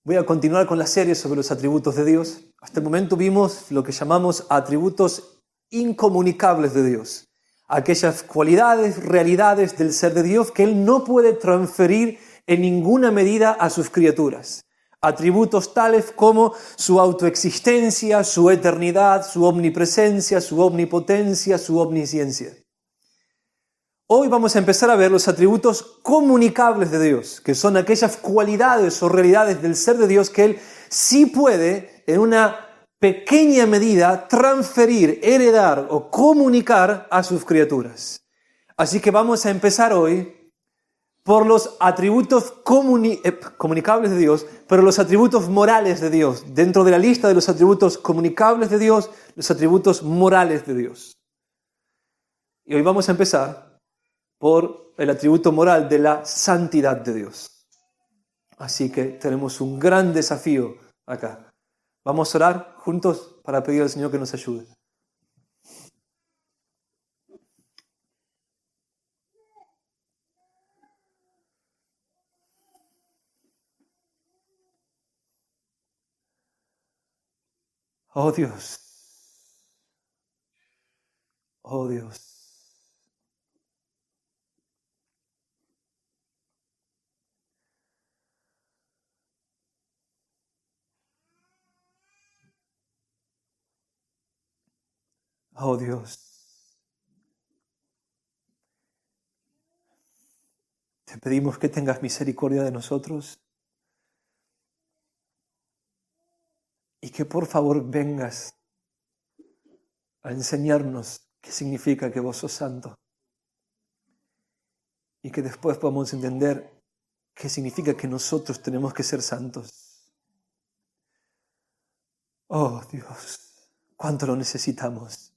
Voy a continuar con la serie sobre los atributos de Dios. Hasta el momento vimos lo que llamamos atributos incomunicables de Dios. Aquellas cualidades, realidades del ser de Dios que Él no puede transferir en ninguna medida a sus criaturas. Atributos tales como su autoexistencia, su eternidad, su omnipresencia, su omnipotencia, su omnisciencia. Hoy vamos a empezar a ver los atributos comunicables de Dios, que son aquellas cualidades o realidades del ser de Dios que Él sí puede, en una pequeña medida, transferir, heredar o comunicar a sus criaturas. Así que vamos a empezar hoy por los atributos comunicables de Dios, pero los atributos morales de Dios. Dentro de la lista de los atributos comunicables de Dios, los atributos morales de Dios. Y hoy vamos a empezar por el atributo moral de la santidad de Dios. Así que tenemos un gran desafío acá. Vamos a orar juntos para pedir al Señor que nos ayude. Oh Dios, oh Dios. Oh Dios, te pedimos que tengas misericordia de nosotros y que por favor vengas a enseñarnos qué significa que vos sos santo y que después podamos entender qué significa que nosotros tenemos que ser santos. Oh Dios, cuánto lo necesitamos.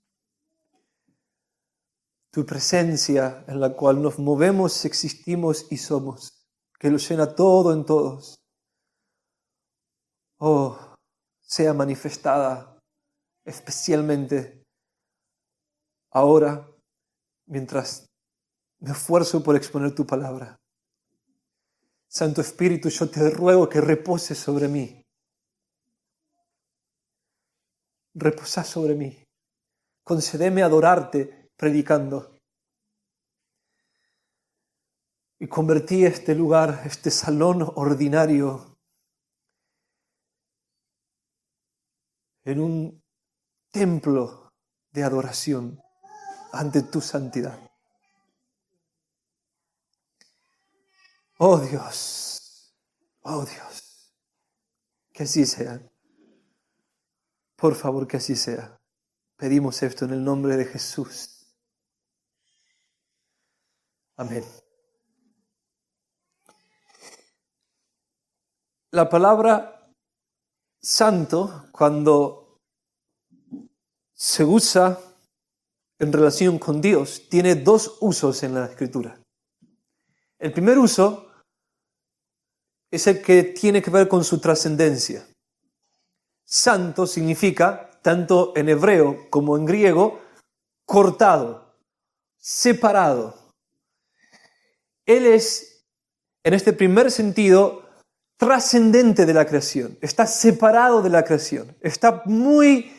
Tu presencia en la cual nos movemos, existimos y somos, que lo llena todo en todos. Oh, sea manifestada especialmente ahora, mientras me esfuerzo por exponer tu palabra. Santo Espíritu, yo te ruego que reposes sobre mí. Reposa sobre mí. Concédeme adorarte predicando. Y convertí este lugar, este salón ordinario, en un templo de adoración ante tu santidad. Oh Dios, que así sea. Por favor, que así sea. Pedimos esto en el nombre de Jesús. Amén. La palabra santo, cuando se usa en relación con Dios, tiene dos usos en la Escritura. El primer uso es el que tiene que ver con su trascendencia. Santo significa, tanto en hebreo como en griego, cortado, separado. Él es, en este primer sentido, trascendente de la creación. Está separado de la creación. Está muy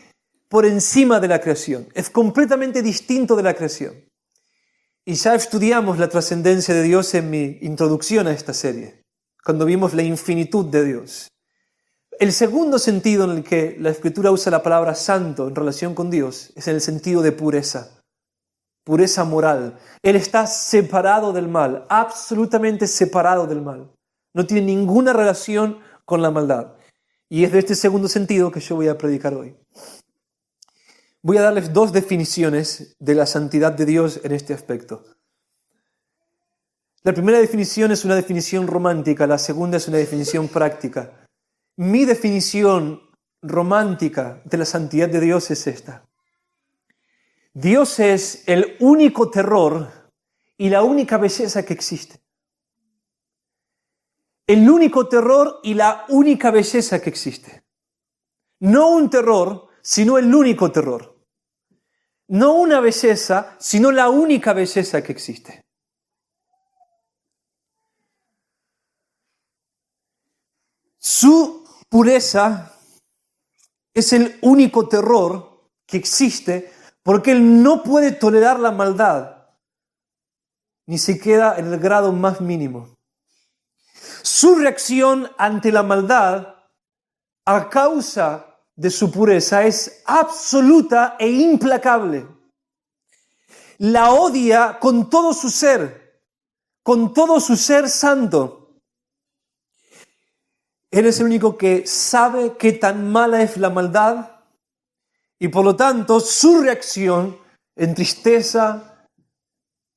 por encima de la creación. Es completamente distinto de la creación. Y ya estudiamos la trascendencia de Dios en mi introducción a esta serie, cuando vimos la infinitud de Dios. El segundo sentido en el que la Escritura usa la palabra santo en relación con Dios es en el sentido de pureza, pureza moral. Él está separado del mal, absolutamente separado del mal. No tiene ninguna relación con la maldad. Y es de este segundo sentido que yo voy a predicar hoy. Voy a darles dos definiciones de la santidad de Dios en este aspecto. La primera definición es una definición romántica, la segunda es una definición práctica. Mi definición romántica de la santidad de Dios es esta. Dios es el único terror y la única belleza que existe. El único terror y la única belleza que existe. No un terror, sino el único terror. No una belleza, sino la única belleza que existe. Su pureza es el único terror que existe porque Él no puede tolerar la maldad, ni siquiera en el grado más mínimo. Su reacción ante la maldad, a causa de su pureza, es absoluta e implacable. La odia con todo su ser santo. Él es el único que sabe qué tan mala es la maldad y por lo tanto su reacción en tristeza,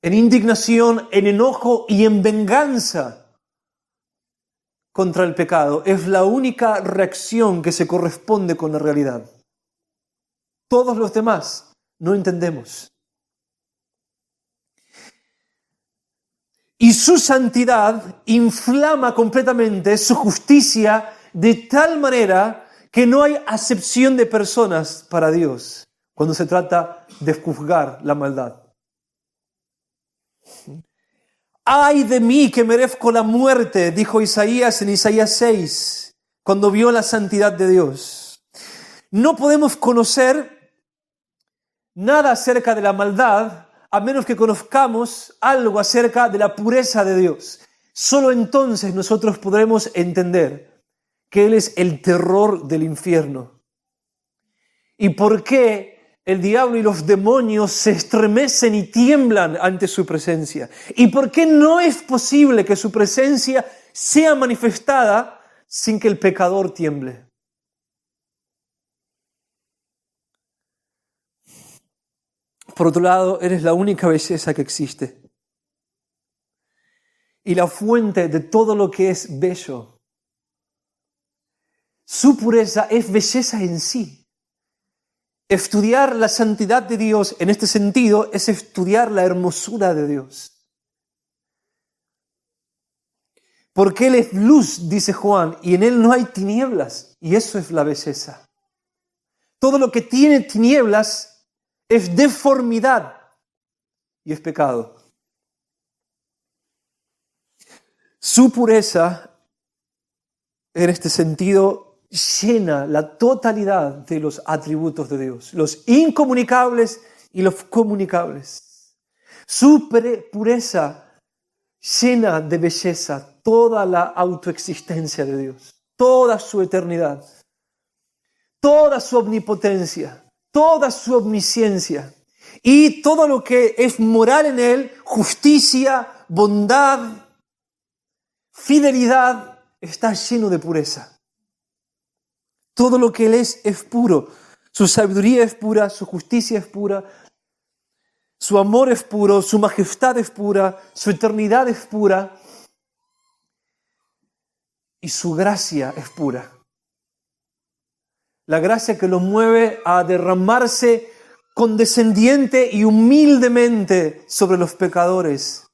en indignación, en enojo y en venganza contra el pecado es la única reacción que se corresponde con la realidad. Todos los demás no entendemos. Y su santidad inflama completamente su justicia de tal manera que no hay acepción de personas para Dios cuando se trata de juzgar la maldad. ¡Ay de mí que merezco la muerte!, dijo Isaías en Isaías 6, cuando vio la santidad de Dios. No podemos conocer nada acerca de la maldad a menos que conozcamos algo acerca de la pureza de Dios. Solo entonces nosotros podremos entender que Él es el terror del infierno. ¿Y por qué el diablo y los demonios se estremecen y tiemblan ante su presencia? ¿Y por qué no es posible que su presencia sea manifestada sin que el pecador tiemble? Por otro lado, eres la única belleza que existe y la fuente de todo lo que es bello. Su pureza es belleza en sí. Estudiar la santidad de Dios en este sentido es estudiar la hermosura de Dios. Porque Él es luz, dice Juan, y en Él no hay tinieblas, y eso es la belleza. Todo lo que tiene tinieblas es deformidad y es pecado. Su pureza, en este sentido, llena la totalidad de los atributos de Dios, los incomunicables y los comunicables. Su pureza llena de belleza toda la autoexistencia de Dios, toda su eternidad, toda su omnipotencia, toda su omnisciencia y todo lo que es moral en Él, justicia, bondad, fidelidad, está lleno de pureza. Todo lo que Él es puro. Su sabiduría es pura, su justicia es pura, su amor es puro, su majestad es pura, su eternidad es pura y su gracia es pura. La gracia que lo mueve a derramarse condescendiente y humildemente sobre los pecadores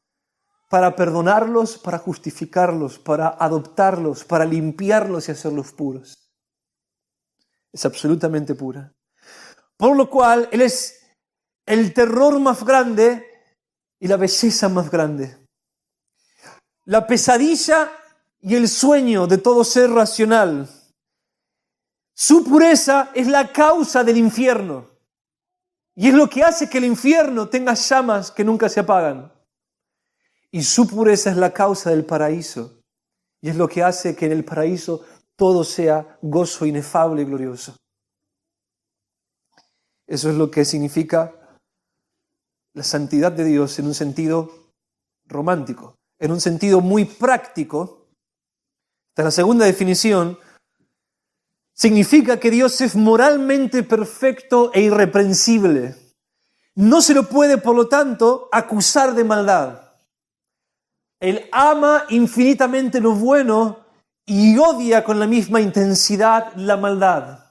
para perdonarlos, para justificarlos, para adoptarlos, para limpiarlos y hacerlos puros. Es absolutamente pura. Por lo cual, Él es el terror más grande y la belleza más grande. La pesadilla y el sueño de todo ser racional. Su pureza es la causa del infierno. Y es lo que hace que el infierno tenga llamas que nunca se apagan. Y su pureza es la causa del paraíso. Y es lo que hace que en el paraíso todo sea gozo inefable y glorioso. Eso es lo que significa la santidad de Dios en un sentido romántico. En un sentido muy práctico, esta es la segunda definición, significa que Dios es moralmente perfecto e irreprensible. No se lo puede, por lo tanto, acusar de maldad. Él ama infinitamente lo bueno y odia con la misma intensidad la maldad.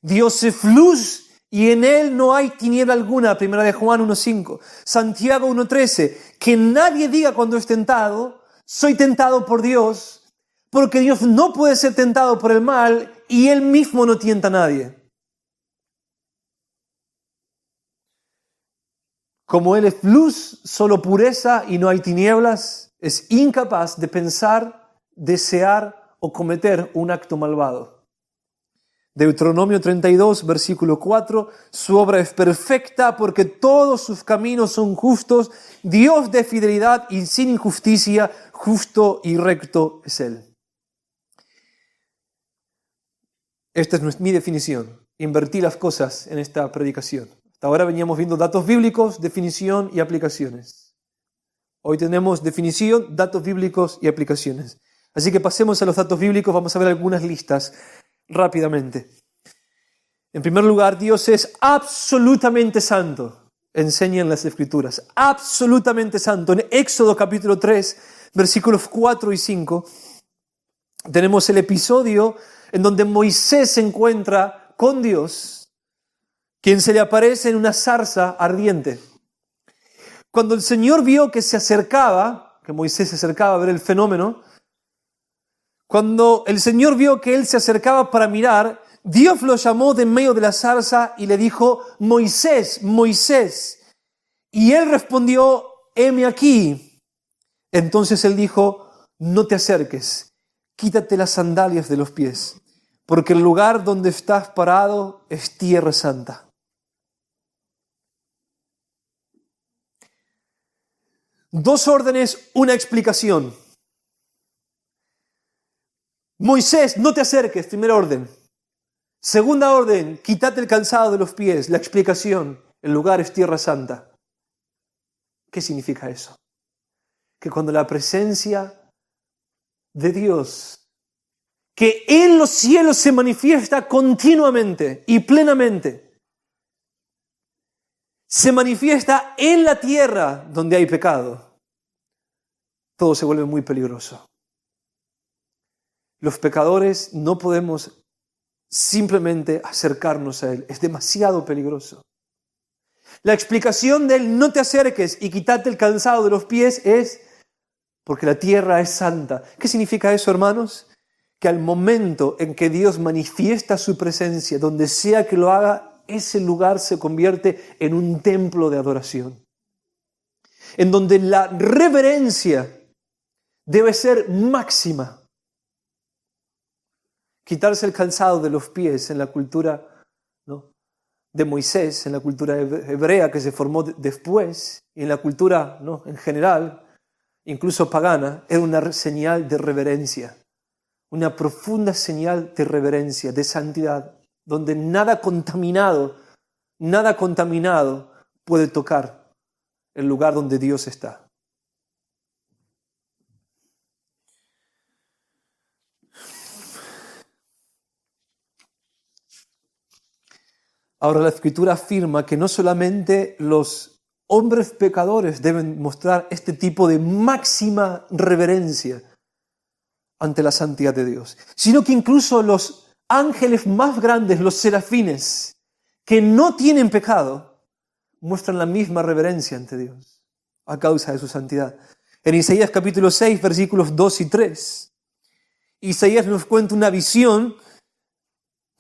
Dios es luz y en Él no hay tiniebla alguna. 1 Juan 1:5. Santiago 1:13. Que nadie diga cuando es tentado, soy tentado por Dios, porque Dios no puede ser tentado por el mal y Él mismo no tienta a nadie. Como Él es luz, solo pureza y no hay tinieblas, es incapaz de pensar, desear o cometer un acto malvado. Deuteronomio 32, versículo 4, su obra es perfecta porque todos sus caminos son justos, Dios de fidelidad y sin injusticia, justo y recto es Él. Esta es mi definición. Invertí las cosas en esta predicación. Hasta ahora veníamos viendo datos bíblicos, definición y aplicaciones. Hoy tenemos definición, datos bíblicos y aplicaciones. Así que pasemos a los datos bíblicos, vamos a ver algunas listas rápidamente. En primer lugar, Dios es absolutamente santo, enseñan las Escrituras. Absolutamente santo. En Éxodo capítulo 3, versículos 4 y 5, tenemos el episodio en donde Moisés se encuentra con Dios, quien se le aparece en una zarza ardiente. Cuando el Señor vio que se acercaba, que Moisés se acercaba a ver el fenómeno, cuando el Señor vio que él se acercaba para mirar, Dios lo llamó de en medio de la zarza y le dijo, Moisés, Moisés. Y él respondió, heme aquí. Entonces él dijo, no te acerques, quítate las sandalias de los pies, porque el lugar donde estás parado es tierra santa. Dos órdenes, una explicación. Moisés, no te acerques, primera orden. Segunda orden, quítate el calzado de los pies. La explicación, el lugar es tierra santa. ¿Qué significa eso? Que cuando la presencia de Dios, que en los cielos se manifiesta continuamente y plenamente, se manifiesta en la tierra donde hay pecado, todo se vuelve muy peligroso. Los pecadores no podemos simplemente acercarnos a Él. Es demasiado peligroso. La explicación del no te acerques y quítate el calzado de los pies es porque la tierra es santa. ¿Qué significa eso, hermanos? Que al momento en que Dios manifiesta su presencia, donde sea que lo haga, ese lugar se convierte en un templo de adoración, en donde la reverencia debe ser máxima. Quitarse el calzado de los pies en la cultura, ¿no?, de Moisés, en la cultura hebrea que se formó después, y en la cultura, ¿no?, en general, incluso pagana, era una señal de reverencia, una profunda señal de reverencia, de santidad, donde nada contaminado puede tocar el lugar donde Dios está. Ahora la Escritura afirma que no solamente los hombres pecadores deben mostrar este tipo de máxima reverencia ante la santidad de Dios, sino que incluso los ángeles más grandes, los serafines, que no tienen pecado, muestran la misma reverencia ante Dios a causa de su santidad. En Isaías capítulo 6, versículos 2 y 3, Isaías nos cuenta una visión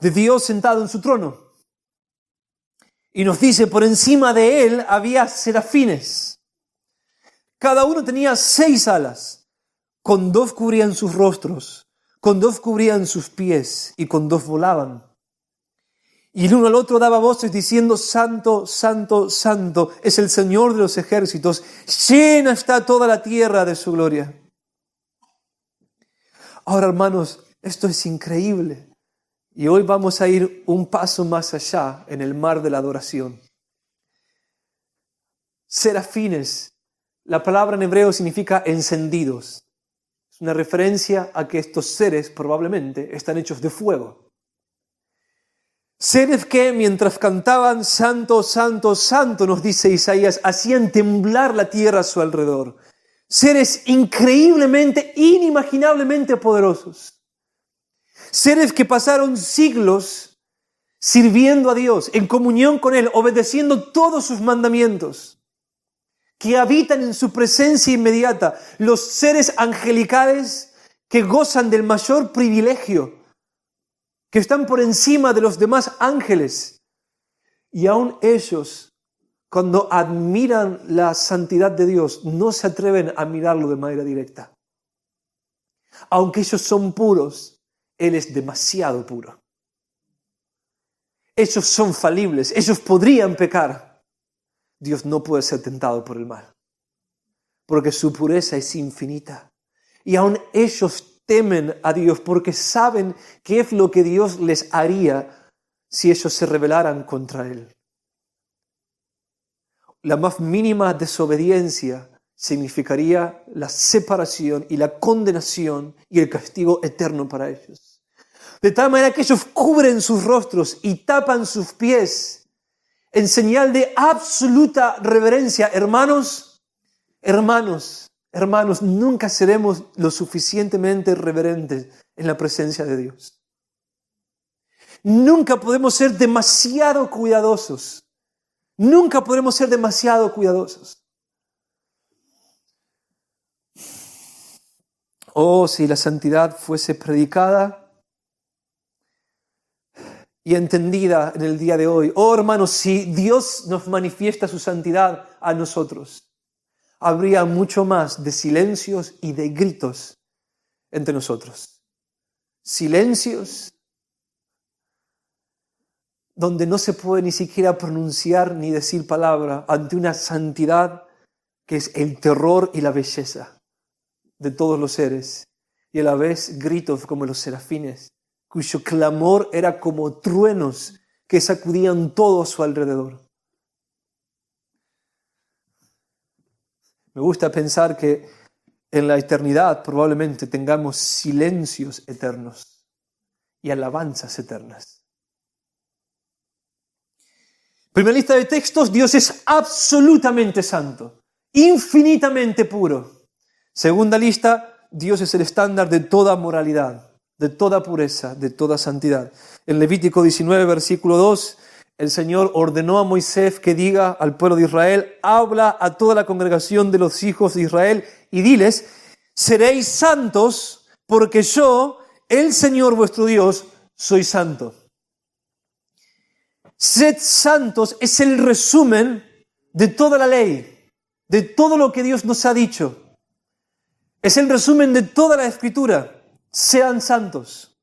de Dios sentado en su trono. Y nos dice, por encima de él había serafines. Cada uno tenía 6 alas. Con 2 cubrían sus rostros, con 2 cubrían sus pies y con 2 volaban. Y el uno al otro daba voces diciendo, Santo, Santo, Santo es el Señor de los ejércitos, llena está toda la tierra de su gloria. Ahora, hermanos, esto es increíble. Y hoy vamos a ir un paso más allá en el mar de la adoración. Serafines, la palabra en hebreo significa encendidos. Es una referencia a que estos seres probablemente están hechos de fuego. Seres que mientras cantaban Santo, Santo, Santo, nos dice Isaías, hacían temblar la tierra a su alrededor. Seres increíblemente, inimaginablemente poderosos. Seres que pasaron siglos sirviendo a Dios, en comunión con Él, obedeciendo todos sus mandamientos, que habitan en su presencia inmediata, los seres angelicales que gozan del mayor privilegio, que están por encima de los demás ángeles. Y aún ellos, cuando admiran la santidad de Dios, no se atreven a mirarlo de manera directa. Aunque ellos son puros, Él es demasiado puro. Ellos son falibles, ellos podrían pecar. Dios no puede ser tentado por el mal, porque su pureza es infinita. Y aún ellos temen a Dios porque saben qué es lo que Dios les haría si ellos se rebelaran contra Él. La más mínima desobediencia significaría la separación y la condenación y el castigo eterno para ellos. De tal manera que ellos cubren sus rostros y tapan sus pies en señal de absoluta reverencia. Hermanos, nunca seremos lo suficientemente reverentes en la presencia de Dios. Nunca podemos ser demasiado cuidadosos. Nunca podremos ser demasiado cuidadosos. Oh, si la santidad fuese predicada y entendida en el día de hoy. Oh, hermanos, si Dios nos manifiesta su santidad a nosotros, habría mucho más de silencios y de gritos entre nosotros. Silencios donde no se puede ni siquiera pronunciar ni decir palabra ante una santidad que es el terror y la belleza de todos los seres, y a la vez gritos como los serafines, cuyo clamor era como truenos que sacudían todo a su alrededor. Me gusta pensar que en la eternidad probablemente tengamos silencios eternos y alabanzas eternas. Primera lista de textos: Dios es absolutamente santo, infinitamente puro. Segunda lista: Dios es el estándar de toda moralidad, de toda pureza, de toda santidad. En Levítico 19, versículo 2, el Señor ordenó a Moisés que diga al pueblo de Israel: habla a toda la congregación de los hijos de Israel y diles: seréis santos, porque yo, el Señor vuestro Dios, soy santo. Sed santos es el resumen de toda la ley, de todo lo que Dios nos ha dicho. Es el resumen de toda la Escritura. Sean santos.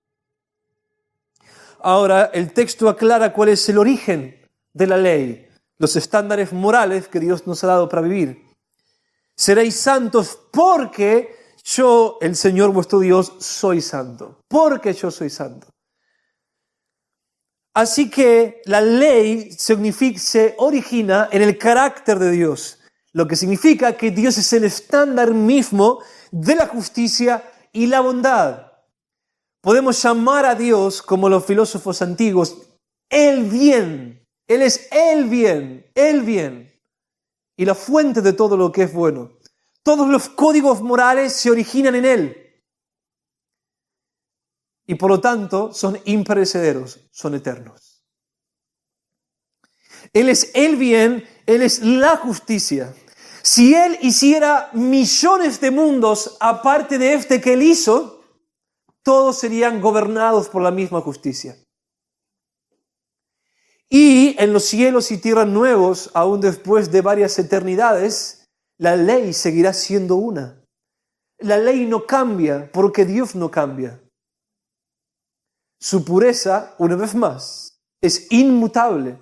Ahora, el texto aclara cuál es el origen de la ley, los estándares morales que Dios nos ha dado para vivir. Seréis santos porque yo, el Señor vuestro Dios, soy santo. Porque yo soy santo. Así que la ley se origina en el carácter de Dios, lo que significa que Dios es el estándar mismo de la justicia y la bondad. Podemos llamar a Dios, como los filósofos antiguos, el bien. Él es el bien, y la fuente de todo lo que es bueno. Todos los códigos morales se originan en Él. Y por lo tanto son imperecederos, son eternos. Él es el bien, Él es la justicia. Si Él hiciera millones de mundos aparte de este que Él hizo, todos serían gobernados por la misma justicia. Y en los cielos y tierras nuevos, aún después de varias eternidades, la ley seguirá siendo una. La ley no cambia porque Dios no cambia. Su pureza, una vez más, es inmutable,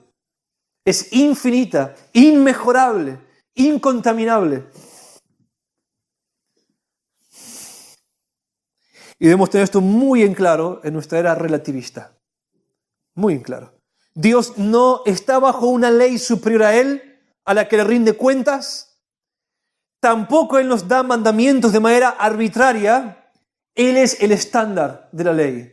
es infinita, inmejorable, incontaminable. Y debemos tener esto muy en claro en nuestra era relativista. Muy en claro. Dios no está bajo una ley superior a Él, a la que le rinde cuentas. Tampoco Él nos da mandamientos de manera arbitraria. Él es el estándar de la ley.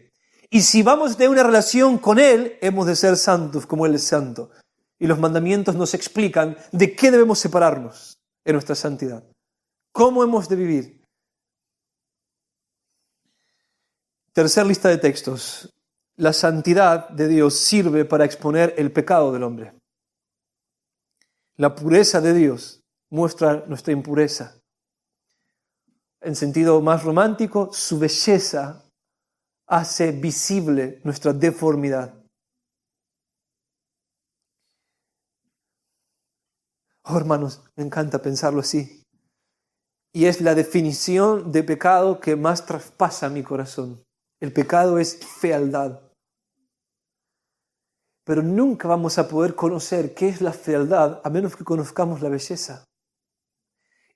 Y si vamos a tener una relación con Él, hemos de ser santos como Él es santo. Y los mandamientos nos explican de qué debemos separarnos en nuestra santidad. ¿Cómo hemos de vivir? Tercer lista de textos. La santidad de Dios sirve para exponer el pecado del hombre. La pureza de Dios muestra nuestra impureza. En sentido más romántico, su belleza hace visible nuestra deformidad. Oh, hermanos, me encanta pensarlo así. y es la definición de pecado que más traspasa mi corazón. El pecado es fealdad. Pero nunca vamos a poder conocer qué es la fealdad a menos que conozcamos la belleza.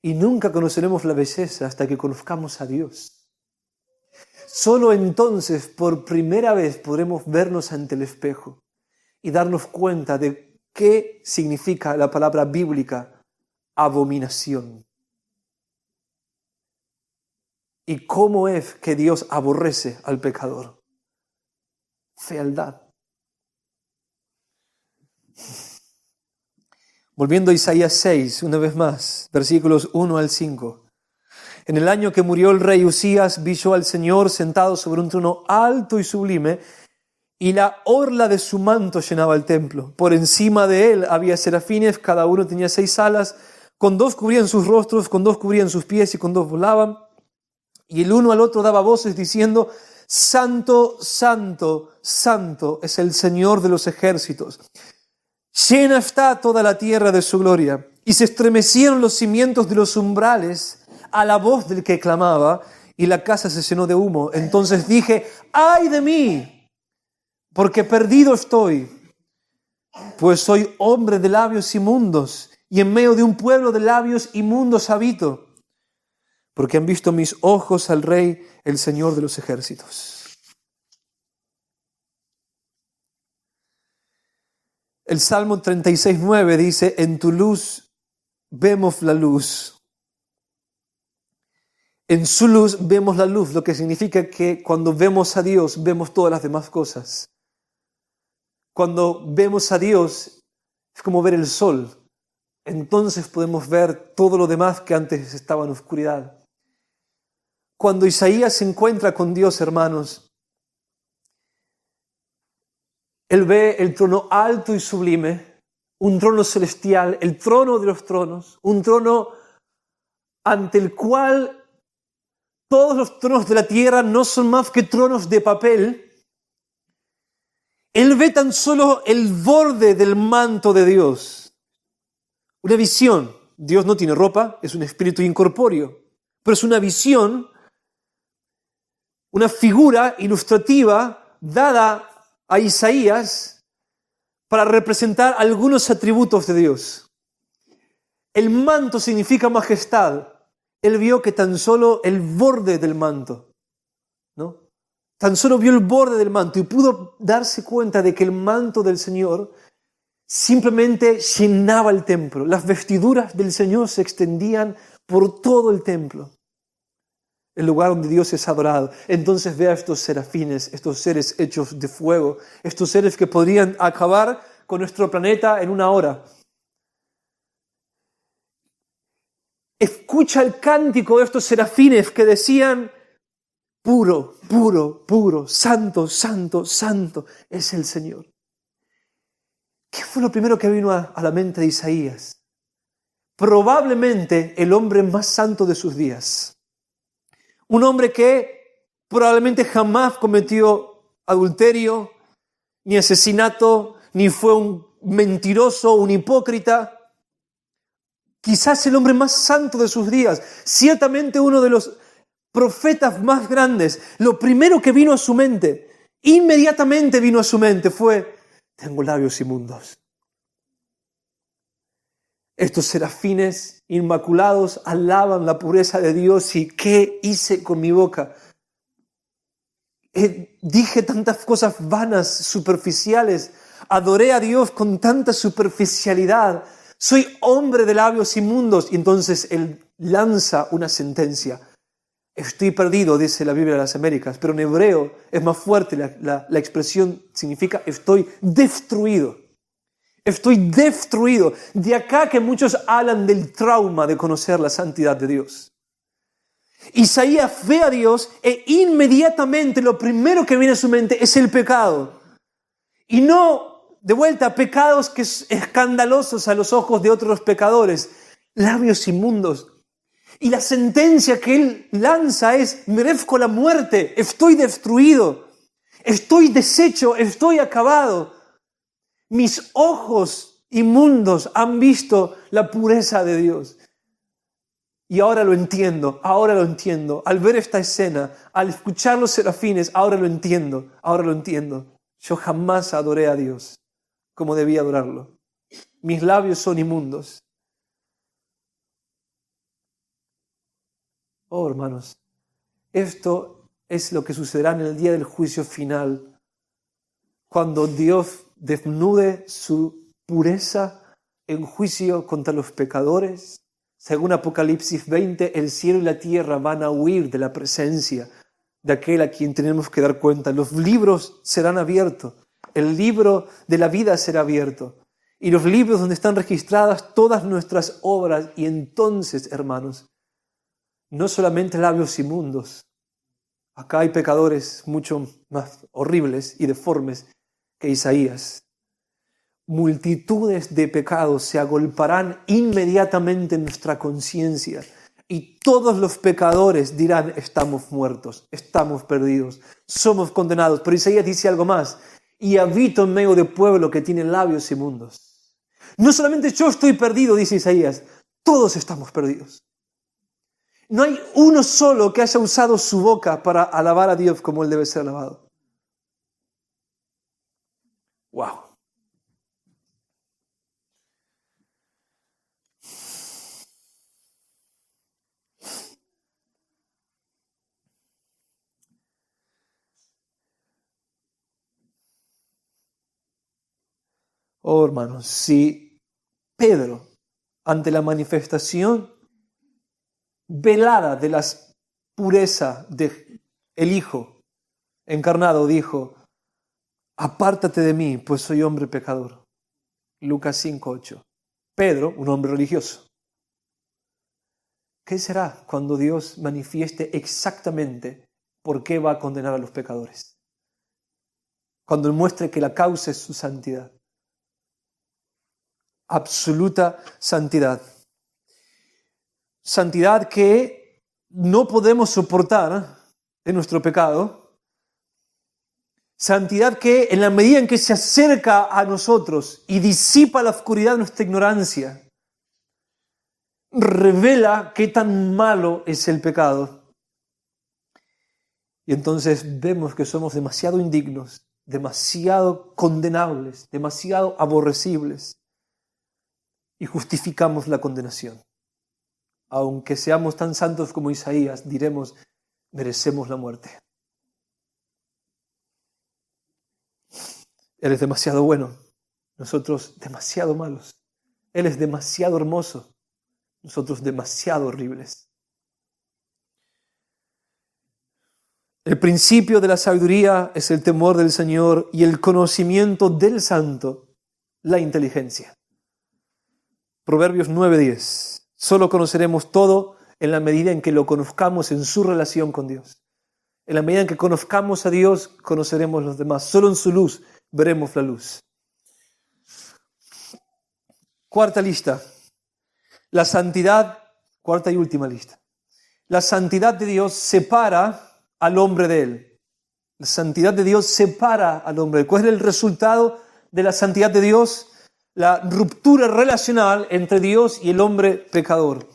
Y nunca conoceremos la belleza hasta que conozcamos a Dios. Solo entonces, por primera vez, podremos vernos ante el espejo y darnos cuenta de qué significa la palabra bíblica abominación. Y cómo es que Dios aborrece al pecador. Fealdad. Volviendo a Isaías 6, una vez más, versículos 1 al 5. En el año que murió el rey Usías, vi yo al Señor sentado sobre un trono alto y sublime, y la orla de su manto llenaba el templo. Por encima de él había serafines, cada uno tenía 6 alas, con 2 cubrían sus rostros, con 2 cubrían sus pies y con 2 volaban. Y el uno al otro daba voces diciendo: Santo, santo, santo es el Señor de los ejércitos. Llena está toda la tierra de su gloria. Y se estremecieron los cimientos de los umbrales a la voz del que clamaba, y la casa se llenó de humo. Entonces dije: ¡ay de mí! Porque perdido estoy, pues soy hombre de labios inmundos, y en medio de un pueblo de labios inmundos habito. Porque han visto mis ojos al Rey, el Señor de los ejércitos. El Salmo 36:9 dice: en tu luz vemos la luz. En su luz vemos la luz, lo que significa que cuando vemos a Dios, vemos todas las demás cosas. Cuando vemos a Dios, es como ver el sol. Entonces podemos ver todo lo demás que antes estaba en oscuridad. Cuando Isaías se encuentra con Dios, hermanos, él ve el trono alto y sublime, un trono celestial, el trono de los tronos, un trono ante el cual todos los tronos de la tierra no son más que tronos de papel. Él ve tan solo el borde del manto de Dios. Una visión. Dios no tiene ropa, es un espíritu incorpóreo, pero es una visión, una figura ilustrativa dada a Isaías para representar algunos atributos de Dios. El manto significa majestad. Él vio que tan solo el borde del manto, ¿no? Tan solo vio el borde del manto y pudo darse cuenta de que el manto del Señor simplemente llenaba el templo. Las vestiduras del Señor se extendían por todo el templo, el lugar donde Dios es adorado. Entonces ve a estos serafines, estos seres hechos de fuego, estos seres que podrían acabar con nuestro planeta en una hora. Escucha el cántico de estos serafines que decían: puro, puro, puro, santo, santo, santo es el Señor. ¿Qué fue lo primero que vino a la mente de Isaías? Probablemente el hombre más santo de sus días. Un hombre que probablemente jamás cometió adulterio, ni asesinato, ni fue un mentiroso, un hipócrita. Quizás el hombre más santo de sus días, ciertamente uno de los profetas más grandes. Lo primero que vino a su mente, inmediatamente vino a su mente fue: tengo labios inmundos. Estos serafines inmaculados alaban la pureza de Dios. ¿Y qué hice con mi boca? Dije tantas cosas vanas, superficiales. Adoré a Dios con tanta superficialidad. Soy hombre de labios inmundos. Y entonces él lanza una sentencia. Estoy perdido, dice la Biblia de las Américas, pero en hebreo es más fuerte. La expresión significa: estoy destruido. Estoy destruido. De acá que muchos hablan del trauma de conocer la santidad de Dios. Isaías ve a Dios e inmediatamente lo primero que viene a su mente es el pecado. Y no, de vuelta, pecados que son escandalosos a los ojos de otros pecadores. Labios inmundos. Y la sentencia que él lanza es: merezco la muerte, estoy destruido, estoy deshecho, estoy acabado. Mis ojos inmundos han visto la pureza de Dios. Y ahora lo entiendo, ahora lo entiendo. Al ver esta escena, al escuchar los serafines, ahora lo entiendo, ahora lo entiendo. Yo jamás adoré a Dios como debía adorarlo. Mis labios son inmundos. Oh, hermanos, esto es lo que sucederá en el día del juicio final, cuando Dios desnude su pureza en juicio contra los pecadores. Según Apocalipsis 20, el cielo y la tierra van a huir de la presencia de aquel a quien tenemos que dar cuenta. Los libros serán abiertos, el libro de la vida será abierto, y los libros donde están registradas todas nuestras obras. Y entonces, hermanos, no solamente labios inmundos, acá hay pecadores mucho más horribles y deformes que Isaías. Multitudes de pecados se agolparán inmediatamente en nuestra conciencia y todos los pecadores dirán: estamos muertos, estamos perdidos, somos condenados. Pero Isaías dice algo más: y habito en medio de pueblo que tiene labios inmundos. No solamente yo estoy perdido, dice Isaías, todos estamos perdidos. No hay uno solo que haya usado su boca para alabar a Dios como Él debe ser alabado. ¡Wow! Oh, hermanos, si Pedro, ante la manifestación velada de la pureza del Hijo encarnado, dijo: apártate de mí, pues soy hombre pecador. Lucas 5:8. Pedro, un hombre religioso. ¿Qué será cuando Dios manifieste exactamente por qué va a condenar a los pecadores? Cuando Él muestre que la causa es su santidad. Absoluta santidad. Santidad que no podemos soportar en nuestro pecado. Santidad que, en la medida en que se acerca a nosotros y disipa la oscuridad de nuestra ignorancia, revela qué tan malo es el pecado. Y entonces vemos que somos demasiado indignos, demasiado condenables, demasiado aborrecibles, y justificamos la condenación. Aunque seamos tan santos como Isaías, diremos: merecemos la muerte. Él es demasiado bueno, nosotros demasiado malos. Él es demasiado hermoso, nosotros demasiado horribles. El principio de la sabiduría es el temor del Señor, y el conocimiento del Santo, la inteligencia. Proverbios 9:10. Solo conoceremos todo en la medida en que lo conozcamos en su relación con Dios. En la medida en que conozcamos a Dios, conoceremos los demás. Solo en su luz veremos la luz. Cuarta lista. La santidad, cuarta y última lista. La santidad de Dios separa al hombre de Él. La santidad de Dios separa al hombre. ¿Cuál es el resultado de la santidad de Dios? La ruptura relacional entre Dios y el hombre pecador.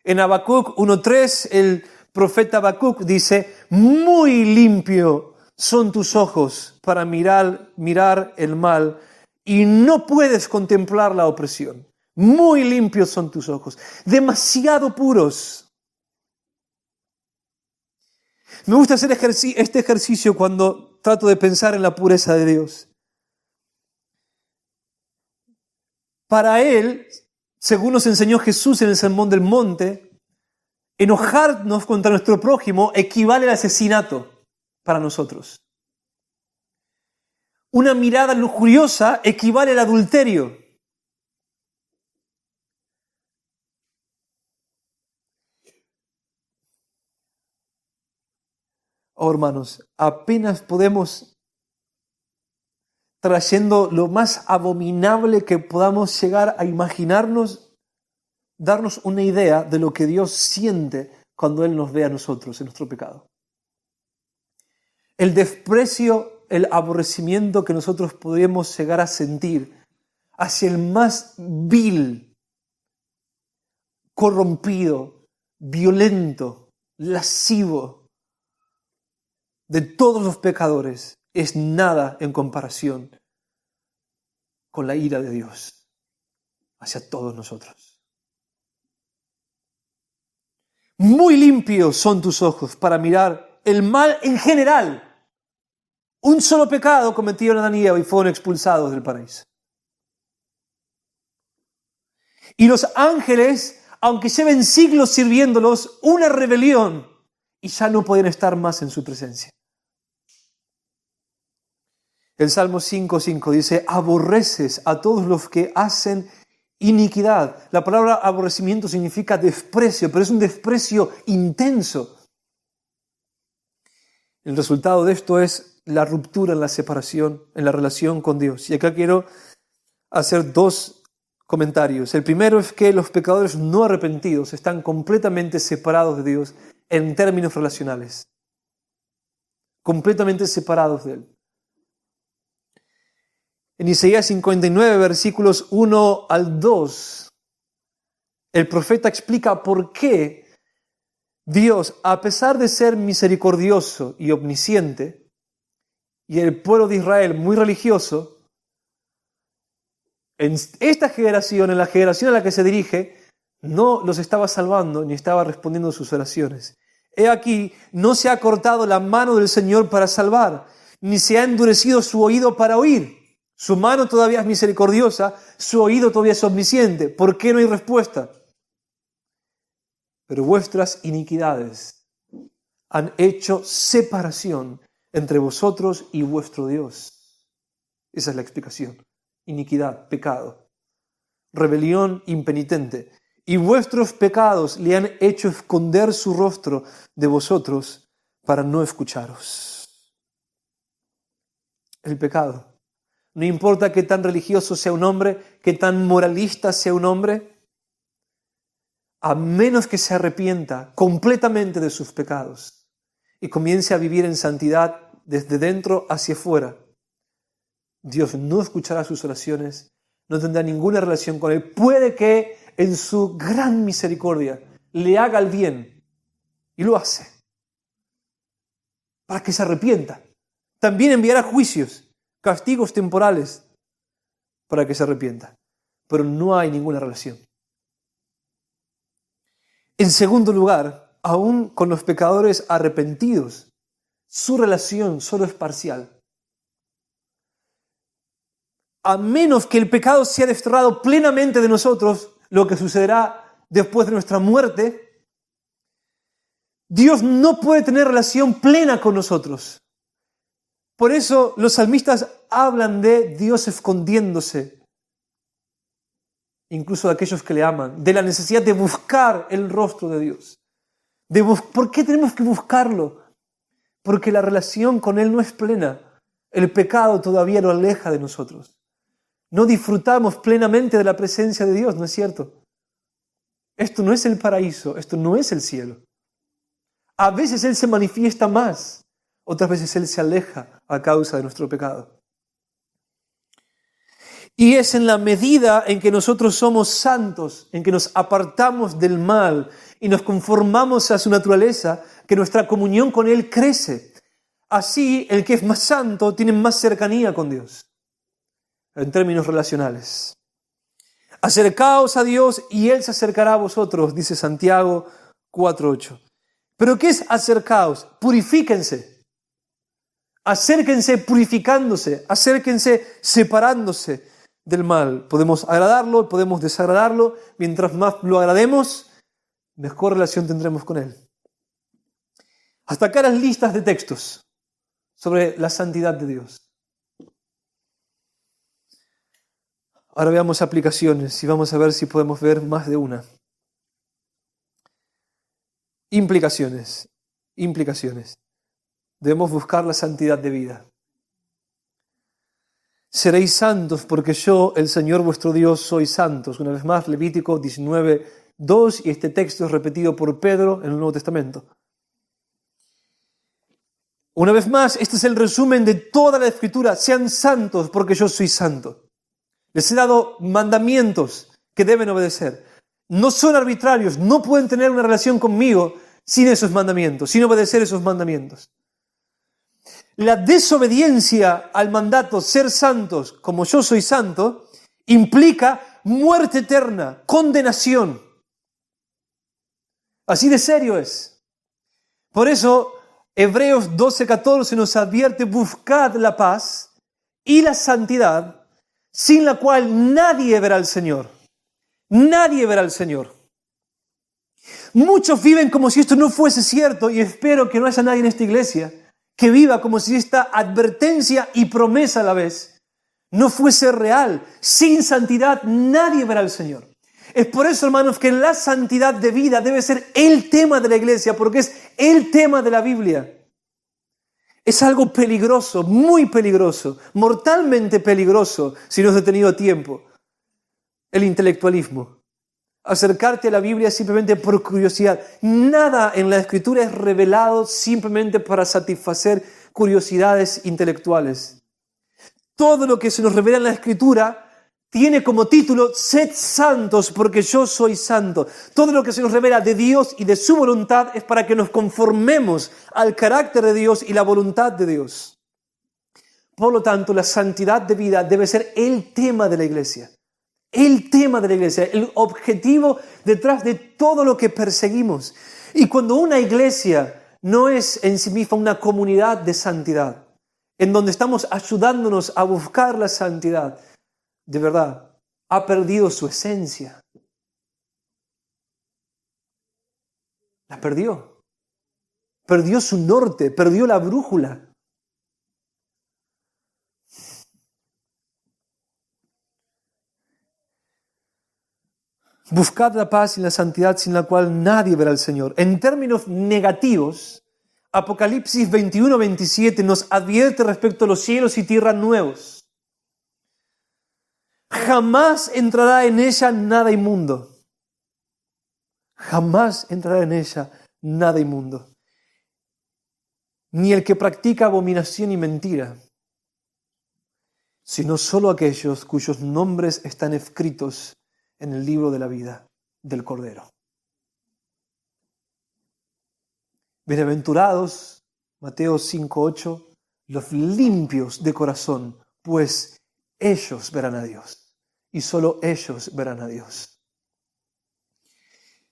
En Habacuc 1:3, el profeta Habacuc dice: muy limpio son tus ojos para mirar el mal, y no puedes contemplar la opresión. Muy limpios son tus ojos, demasiado puros. Me gusta hacer este ejercicio cuando trato de pensar en la pureza de Dios. Para Él, según nos enseñó Jesús en el Sermón del Monte, enojarnos contra nuestro prójimo equivale al asesinato para nosotros. Una mirada lujuriosa equivale al adulterio. Oh, hermanos, apenas podemos, trayendo lo más abominable que podamos llegar a imaginarnos, darnos una idea de lo que Dios siente cuando Él nos ve a nosotros en nuestro pecado. El desprecio, el aborrecimiento que nosotros podríamos llegar a sentir hacia el más vil, corrompido, violento, lascivo de todos los pecadores es nada en comparación con la ira de Dios hacia todos nosotros. Muy limpios son tus ojos para mirar el mal en general. Un solo pecado cometieron Adán y Eva y fueron expulsados del paraíso. Y los ángeles, aunque lleven siglos sirviéndolos, una rebelión y ya no pueden estar más en su presencia. El Salmo 5:5 dice, aborreces a todos los que hacen iniquidad. La palabra aborrecimiento significa desprecio, pero es un desprecio intenso. El resultado de esto es la ruptura en la separación, en la relación con Dios. Y acá quiero hacer dos comentarios. El primero es que los pecadores no arrepentidos están completamente separados de Dios en términos relacionales. Completamente separados de Él. En Isaías 59, versículos 1 al 2, el profeta explica por qué Dios, a pesar de ser misericordioso y omnisciente, y el pueblo de Israel muy religioso, en esta generación, en la generación a la que se dirige, no los estaba salvando ni estaba respondiendo a sus oraciones. He aquí, no se ha cortado la mano del Señor para salvar, ni se ha endurecido su oído para oír. Su mano todavía es misericordiosa, su oído todavía es omnisciente. ¿Por qué no hay respuesta? Pero vuestras iniquidades han hecho separación entre vosotros y vuestro Dios. Esa es la explicación. Iniquidad, pecado, rebelión impenitente. Y vuestros pecados le han hecho esconder su rostro de vosotros para no escucharos. El pecado. No importa qué tan religioso sea un hombre, qué tan moralista sea un hombre, a menos que se arrepienta completamente de sus pecados y comience a vivir en santidad desde dentro hacia afuera, Dios no escuchará sus oraciones, no tendrá ninguna relación con él. Puede que en su gran misericordia le haga el bien, y lo hace, para que se arrepienta. También enviará juicios, castigos temporales, para que se arrepienta. Pero no hay ninguna relación. En segundo lugar, aún con los pecadores arrepentidos, su relación solo es parcial. A menos que el pecado sea desterrado plenamente de nosotros, lo que sucederá después de nuestra muerte, Dios no puede tener relación plena con nosotros. Por eso los salmistas hablan de Dios escondiéndose, incluso de aquellos que le aman, de la necesidad de buscar el rostro de Dios. ¿Por qué tenemos que buscarlo? Porque la relación con Él no es plena. El pecado todavía lo aleja de nosotros. No disfrutamos plenamente de la presencia de Dios, ¿no es cierto? Esto no es el paraíso, esto no es el cielo. A veces Él se manifiesta más, otras veces Él se aleja a causa de nuestro pecado. Y es en la medida en que nosotros somos santos, en que nos apartamos del mal y nos conformamos a su naturaleza, que nuestra comunión con Él crece. Así, el que es más santo tiene más cercanía con Dios, en términos relacionales. Acercaos a Dios y Él se acercará a vosotros, dice Santiago 4:8. ¿Pero qué es acercaos? Purifíquense. Acérquense purificándose, acérquense separándose del mal. Podemos agradarlo, podemos desagradarlo. Mientras más lo agrademos, mejor relación tendremos con Él. Hasta acá las listas de textos sobre la santidad de Dios. Ahora veamos aplicaciones y vamos a ver si podemos ver más de una. Implicaciones. Debemos buscar la santidad de vida. Seréis santos porque yo, el Señor vuestro Dios, soy santos. Una vez más, Levítico 19:2, y este texto es repetido por Pedro en el Nuevo Testamento. Una vez más, este es el resumen de toda la Escritura. Sean santos porque yo soy santo. Les he dado mandamientos que deben obedecer. no son arbitrarios, no pueden tener una relación conmigo sin esos mandamientos, sin obedecer esos mandamientos. La desobediencia al mandato ser santos como yo soy santo implica muerte eterna, condenación. Así de serio es. Por eso Hebreos 12:14 nos advierte: buscad la paz y la santidad, sin la cual nadie verá al Señor. Nadie verá al Señor. Muchos viven como si esto no fuese cierto, y espero que no haya nadie en esta iglesia que viva como si esta advertencia y promesa a la vez no fuese real. Sin santidad nadie verá al Señor. Es por eso, hermanos, que la santidad de vida debe ser el tema de la iglesia, porque es el tema de la Biblia. Es algo peligroso, muy peligroso, mortalmente peligroso, si no es detenido a tiempo. El intelectualismo. Acercarte a la Biblia simplemente por curiosidad. Nada en la Escritura es revelado simplemente para satisfacer curiosidades intelectuales. Todo lo que se nos revela en la Escritura tiene como título: sed santos porque yo soy santo. Todo lo que se nos revela de Dios y de su voluntad es para que nos conformemos al carácter de Dios y la voluntad de Dios. Por lo tanto, la santidad de vida debe ser el tema de la iglesia. El tema de la iglesia, el objetivo detrás de todo lo que perseguimos. Y cuando una iglesia no es en sí misma una comunidad de santidad, en donde estamos ayudándonos a buscar la santidad, de verdad, ha perdido su esencia. La perdió. Perdió su norte, perdió la brújula. Buscad la paz y la santidad, sin la cual nadie verá al Señor. En términos negativos, Apocalipsis 21:27 nos advierte respecto a los cielos y tierras nuevos. Jamás entrará en ella nada inmundo. Jamás entrará en ella nada inmundo. Ni el que practica abominación y mentira, sino solo aquellos cuyos nombres están escritos en el libro de la vida del Cordero. Bienaventurados, Mateo 5:8, los limpios de corazón, pues ellos verán a Dios, y solo ellos verán a Dios.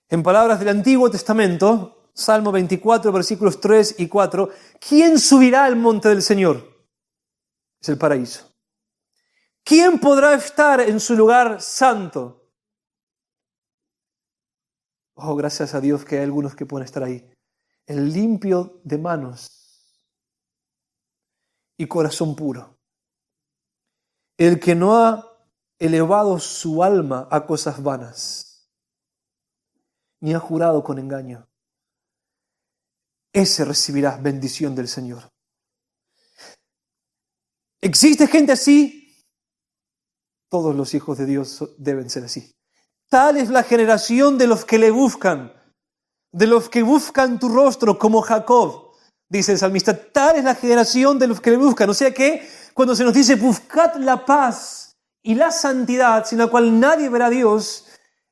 En palabras del Antiguo Testamento, Salmo 24, versículos 3 y 4, ¿quién subirá al monte del Señor? Es el paraíso. ¿Quién podrá estar en su lugar santo? Oh, gracias a Dios que hay algunos que pueden estar ahí. El limpio de manos y corazón puro. El que no ha elevado su alma a cosas vanas, ni ha jurado con engaño. Ese recibirá bendición del Señor. ¿Existe gente así? Todos los hijos de Dios deben ser así. Tal es la generación de los que le buscan, de los que buscan tu rostro, como Jacob, dice el salmista. Tal es la generación de los que le buscan. O sea que cuando se nos dice buscad la paz y la santidad, sin la cual nadie verá a Dios,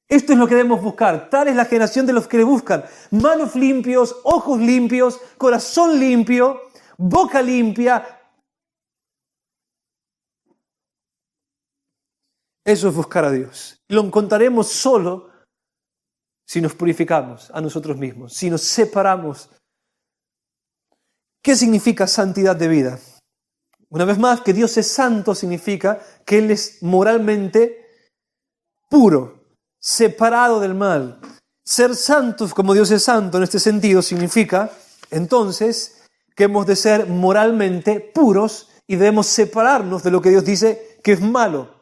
esto es lo que debemos buscar. Tal es la generación de los que le buscan. Manos limpios, ojos limpios, corazón limpio, boca limpia. Eso es buscar a Dios. Lo encontraremos solo si nos purificamos a nosotros mismos, si nos separamos. ¿Qué significa santidad de vida? Una vez más, que Dios es santo significa que Él es moralmente puro, separado del mal. Ser santos como Dios es santo en este sentido significa, entonces, que hemos de ser moralmente puros y debemos separarnos de lo que Dios dice que es malo.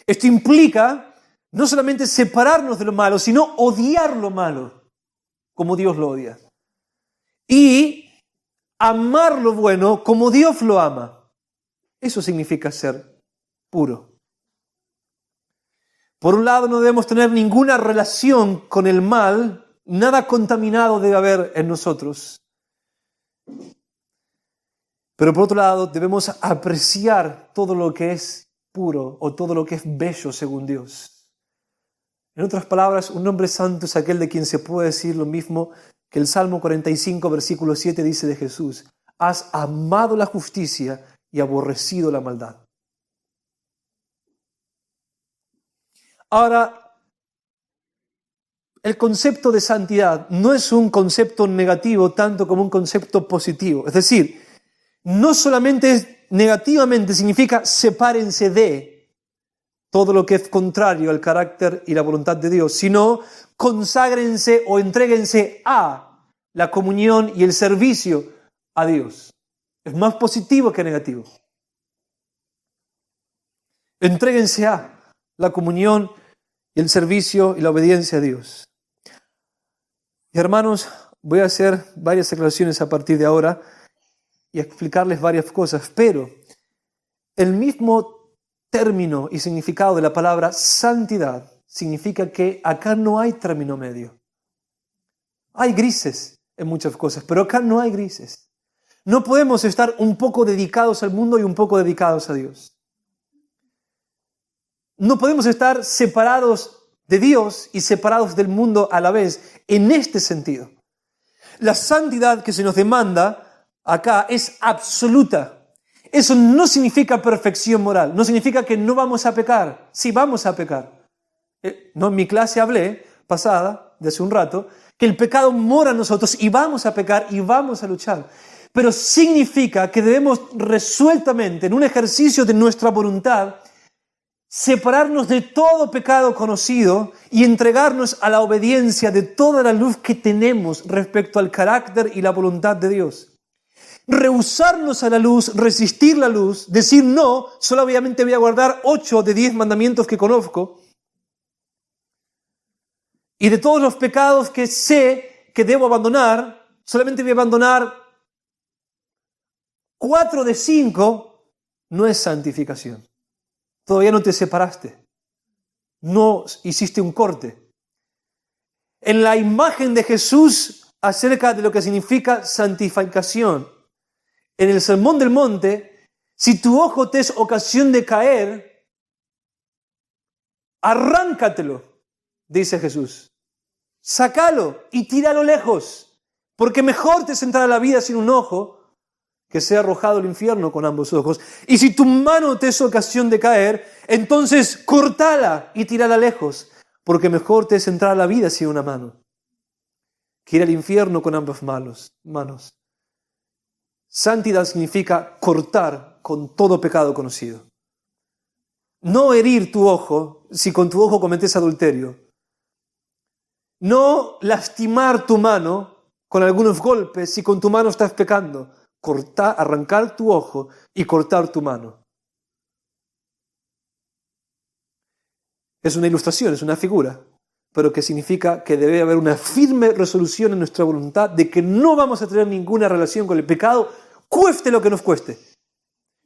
Esto implica no solamente separarnos de lo malo, sino odiar lo malo, como Dios lo odia. Y amar lo bueno como Dios lo ama. Eso significa ser puro. Por un lado, no debemos tener ninguna relación con el mal, nada contaminado debe haber en nosotros. Pero por otro lado, debemos apreciar todo lo que es puro o todo lo que es bello según Dios. En otras palabras, un hombre santo es aquel de quien se puede decir lo mismo que el Salmo 45, versículo 7 dice de Jesús: has amado la justicia y aborrecido la maldad. Ahora, el concepto de santidad no es un concepto negativo tanto como un concepto positivo. Es decir, no solamente negativamente significa sepárense de todo lo que es contrario al carácter y la voluntad de Dios, sino conságrense o entréguense a la comunión y el servicio a Dios. Es más positivo que negativo. Entréguense a la comunión y el servicio y la obediencia a Dios. Y hermanos, voy a hacer varias aclaraciones a partir de ahora y explicarles varias cosas, pero el mismo término y significado de la palabra santidad significa que acá no hay término medio. Hay grises en muchas cosas, pero acá no hay grises. No podemos estar un poco dedicados al mundo y un poco dedicados a Dios. No podemos estar separados de Dios y separados del mundo a la vez, en este sentido. La santidad que se nos demanda acá es absoluta. Eso no significa perfección moral, no significa que no vamos a pecar. Sí, vamos a pecar. No, en mi clase hablé, pasada, de hace un rato, que el pecado mora en nosotros y vamos a pecar y vamos a luchar. Pero significa que debemos resueltamente, en un ejercicio de nuestra voluntad, separarnos de todo pecado conocido y entregarnos a la obediencia de toda la luz que tenemos respecto al carácter y la voluntad de Dios. Rehusarnos a la luz, resistir la luz, decir no, solo obviamente voy a guardar 8 de 10 mandamientos que conozco, y de todos los pecados que sé que debo abandonar, solamente voy a abandonar 4 de 5, no es santificación. Todavía no te separaste. No hiciste un corte. En la imagen de Jesús acerca de lo que significa santificación, en el Sermón del Monte, si tu ojo te es ocasión de caer, arráncatelo, dice Jesús. Sácalo y tíralo lejos, porque mejor te es entrar a la vida sin un ojo que sea arrojado al infierno con ambos ojos. Y si tu mano te es ocasión de caer, entonces cortala y tírala lejos, porque mejor te es entrar a la vida sin una mano que ir al infierno con ambas manos. Santidad significa cortar con todo pecado conocido. No herir tu ojo si con tu ojo cometes adulterio. No lastimar tu mano con algunos golpes si con tu mano estás pecando. Arrancar tu ojo y cortar tu mano. Es una ilustración, es una figura, pero que significa que debe haber una firme resolución en nuestra voluntad de que no vamos a tener ninguna relación con el pecado, cueste lo que nos cueste.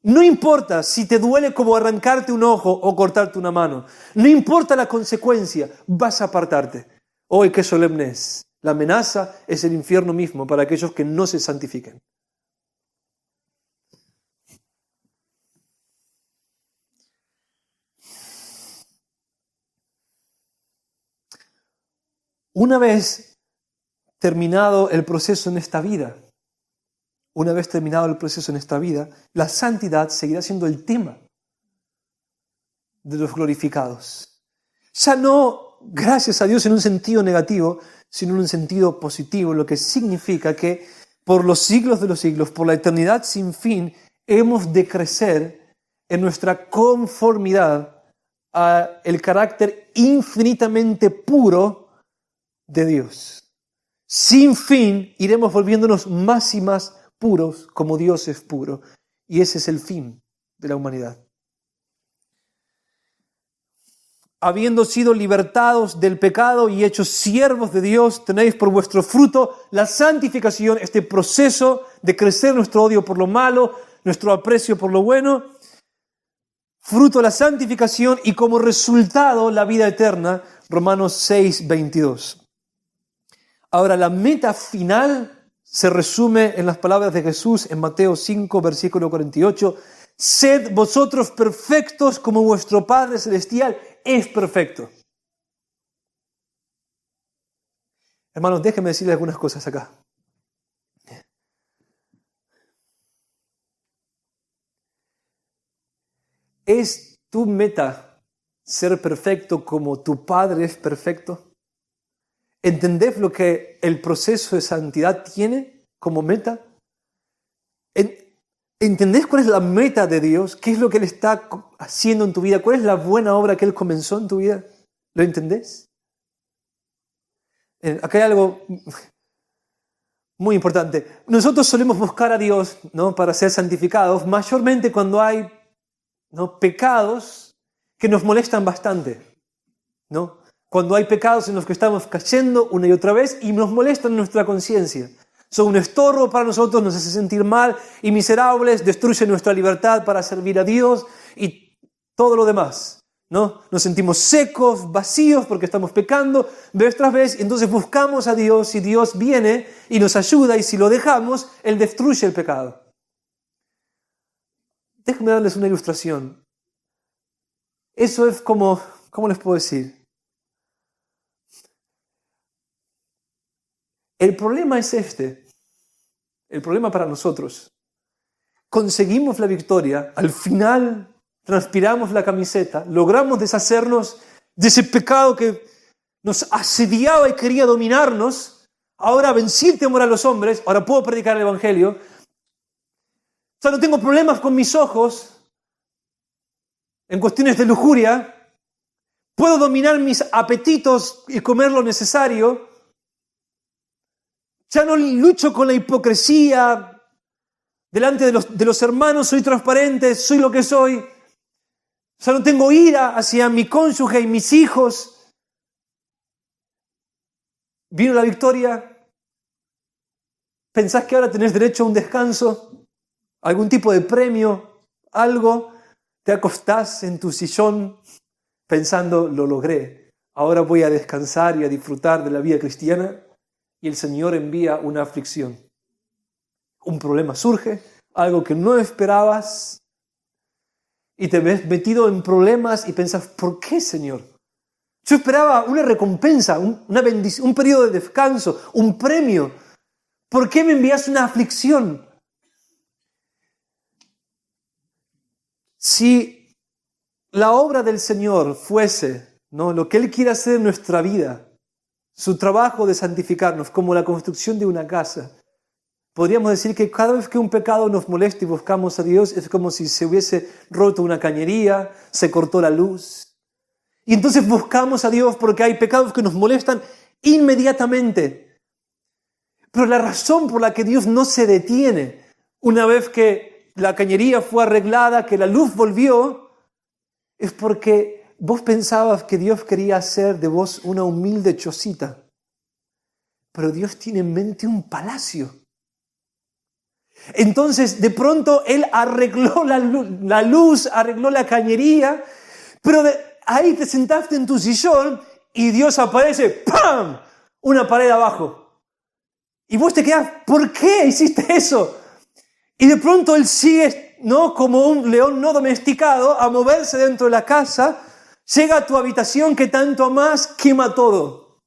No importa si te duele como arrancarte un ojo o cortarte una mano. No importa la consecuencia, vas a apartarte. Hoy qué solemne es. La amenaza es el infierno mismo para aquellos que no se santifiquen. Una vez terminado el proceso en esta vida, la santidad seguirá siendo el tema de los glorificados. Ya no, gracias a Dios, en un sentido negativo, sino en un sentido positivo, lo que significa que por los siglos de los siglos, por la eternidad sin fin, hemos de crecer en nuestra conformidad al carácter infinitamente puro de Dios. Sin fin iremos volviéndonos más y más puros como Dios es puro. Y ese es el fin de la humanidad. Habiendo sido libertados del pecado y hechos siervos de Dios, tenéis por vuestro fruto la santificación, este proceso de crecer nuestro odio por lo malo, nuestro aprecio por lo bueno, fruto de la santificación y como resultado la vida eterna, Romanos 6:22. Ahora, la meta final se resume en las palabras de Jesús en Mateo 5, versículo 48. Sed vosotros perfectos como vuestro Padre Celestial es perfecto. Hermanos, déjenme decirles algunas cosas acá. ¿Es tu meta ser perfecto como tu Padre es perfecto? ¿Entendés lo que el proceso de santidad tiene como meta? ¿Entendés cuál es la meta de Dios? ¿Qué es lo que Él está haciendo en tu vida? ¿Cuál es la buena obra que Él comenzó en tu vida? ¿Lo entendés? Acá hay algo muy importante. Nosotros solemos buscar a Dios, ¿no?, para ser santificados, mayormente cuando hay, ¿no?, pecados que nos molestan bastante, ¿no? Cuando hay pecados en los que estamos cayendo una y otra vez y nos molestan nuestra conciencia. Son un estorbo para nosotros, nos hace sentir mal y miserables, destruyen nuestra libertad para servir a Dios y todo lo demás, ¿no? Nos sentimos secos, vacíos porque estamos pecando vez tras vez, y entonces buscamos a Dios y Dios viene y nos ayuda, y si lo dejamos, Él destruye el pecado. Déjenme darles una ilustración. Eso es como, ¿cómo les puedo decir? El problema es este. El problema para nosotros. Conseguimos la victoria, al final transpiramos la camiseta, logramos deshacernos de ese pecado que nos asediaba y quería dominarnos. Ahora vencí el temor a los hombres, ahora puedo predicar el Evangelio. O sea, no tengo problemas con mis ojos en cuestiones de lujuria. Puedo dominar mis apetitos y comer lo necesario. Ya no lucho con la hipocresía delante de los hermanos, soy transparente, soy lo que soy. Ya no tengo ira hacia mi cónyuge y mis hijos. ¿Vino la victoria? ¿Pensás que ahora tenés derecho a un descanso? ¿Algún tipo de premio? ¿Algo? ¿Te acostás en tu sillón pensando, lo logré, ahora voy a descansar y a disfrutar de la vida cristiana? Y el Señor envía una aflicción. Un problema surge, algo que no esperabas, y te ves metido en problemas y piensas, ¿por qué, Señor? Yo esperaba una recompensa, una bendición, un periodo de descanso, un premio. ¿Por qué me envías una aflicción? Si la obra del Señor fuese, ¿no?, lo que Él quiere hacer en nuestra vida, su trabajo de santificarnos, como la construcción de una casa, podríamos decir que cada vez que un pecado nos molesta y buscamos a Dios, es como si se hubiese roto una cañería, se cortó la luz. Y entonces buscamos a Dios porque hay pecados que nos molestan inmediatamente. Pero la razón por la que Dios no se detiene, una vez que la cañería fue arreglada, que la luz volvió, es porque vos pensabas que Dios quería hacer de vos una humilde chocita, pero Dios tiene en mente un palacio. Entonces, de pronto, Él arregló la luz, arregló la cañería, pero ahí te sentaste en tu sillón y Dios aparece, ¡pam!, una pared abajo. Y vos te quedás, ¿por qué hiciste eso? Y de pronto Él sigue, ¿no?, como un león no domesticado, a moverse dentro de la casa. Llega a tu habitación que tanto amás, quema todo.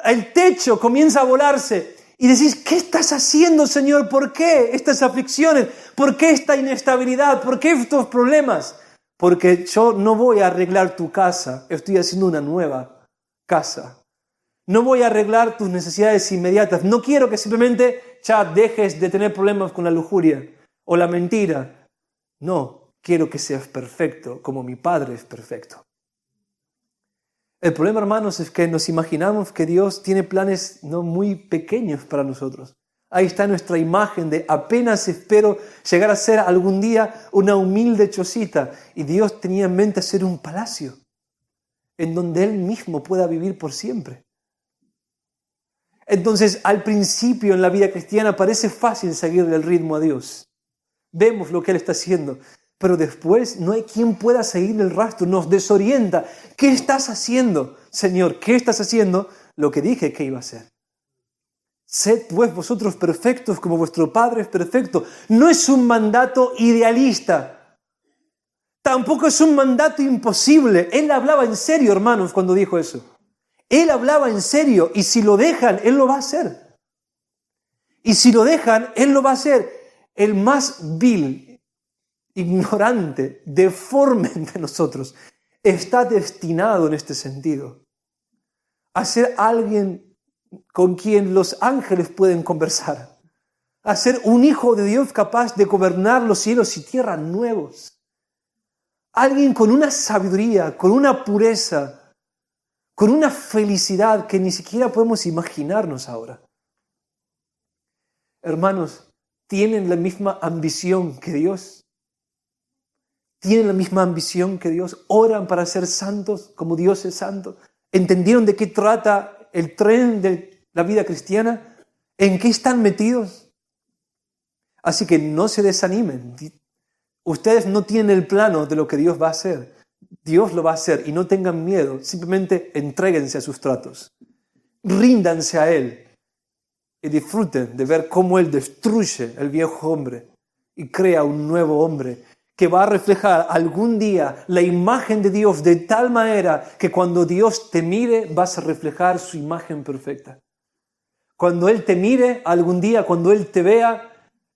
El techo comienza a volarse y decís, ¿qué estás haciendo, Señor? ¿Por qué estas aflicciones? ¿Por qué esta inestabilidad? ¿Por qué estos problemas? Porque yo no voy a arreglar tu casa, estoy haciendo una nueva casa. No voy a arreglar tus necesidades inmediatas. No quiero que simplemente ya dejes de tener problemas con la lujuria o la mentira. No. Quiero que seas perfecto como mi Padre es perfecto. El problema, hermanos, es que nos imaginamos que Dios tiene planes no muy pequeños para nosotros. Ahí está nuestra imagen de apenas espero llegar a ser algún día una humilde chocita. Y Dios tenía en mente hacer un palacio en donde Él mismo pueda vivir por siempre. Entonces, al principio en la vida cristiana parece fácil seguirle el ritmo a Dios. Vemos lo que Él está haciendo. Pero después no hay quien pueda seguir el rastro, nos desorienta. ¿Qué estás haciendo, Señor? ¿Qué estás haciendo? Lo que dije que iba a hacer. Sed pues vosotros perfectos como vuestro Padre es perfecto. No es un mandato idealista. Tampoco es un mandato imposible. Él hablaba en serio, hermanos, cuando dijo eso. Él hablaba en serio, y si lo dejan, Él lo va a hacer. Y si lo dejan, Él lo va a hacer. El más vil, ignorante, deforme de nosotros está destinado en este sentido a ser alguien con quien los ángeles pueden conversar, a ser un hijo de Dios capaz de gobernar los cielos y tierra nuevos. Alguien con una sabiduría, con una pureza, con una felicidad que ni siquiera podemos imaginarnos ahora. Hermanos, ¿tienen la misma ambición que Dios? ¿Tienen la misma ambición que Dios? ¿Oran para ser santos como Dios es santo? ¿Entendieron de qué trata el tren de la vida cristiana? ¿En qué están metidos? Así que no se desanimen. Ustedes no tienen el plano de lo que Dios va a hacer. Dios lo va a hacer y no tengan miedo. Simplemente entréguense a sus tratos. Ríndanse a Él y disfruten de ver cómo Él destruye el viejo hombre y crea un nuevo hombre que va a reflejar algún día la imagen de Dios de tal manera que cuando Dios te mire vas a reflejar su imagen perfecta. Cuando Él te mire algún día, cuando Él te vea,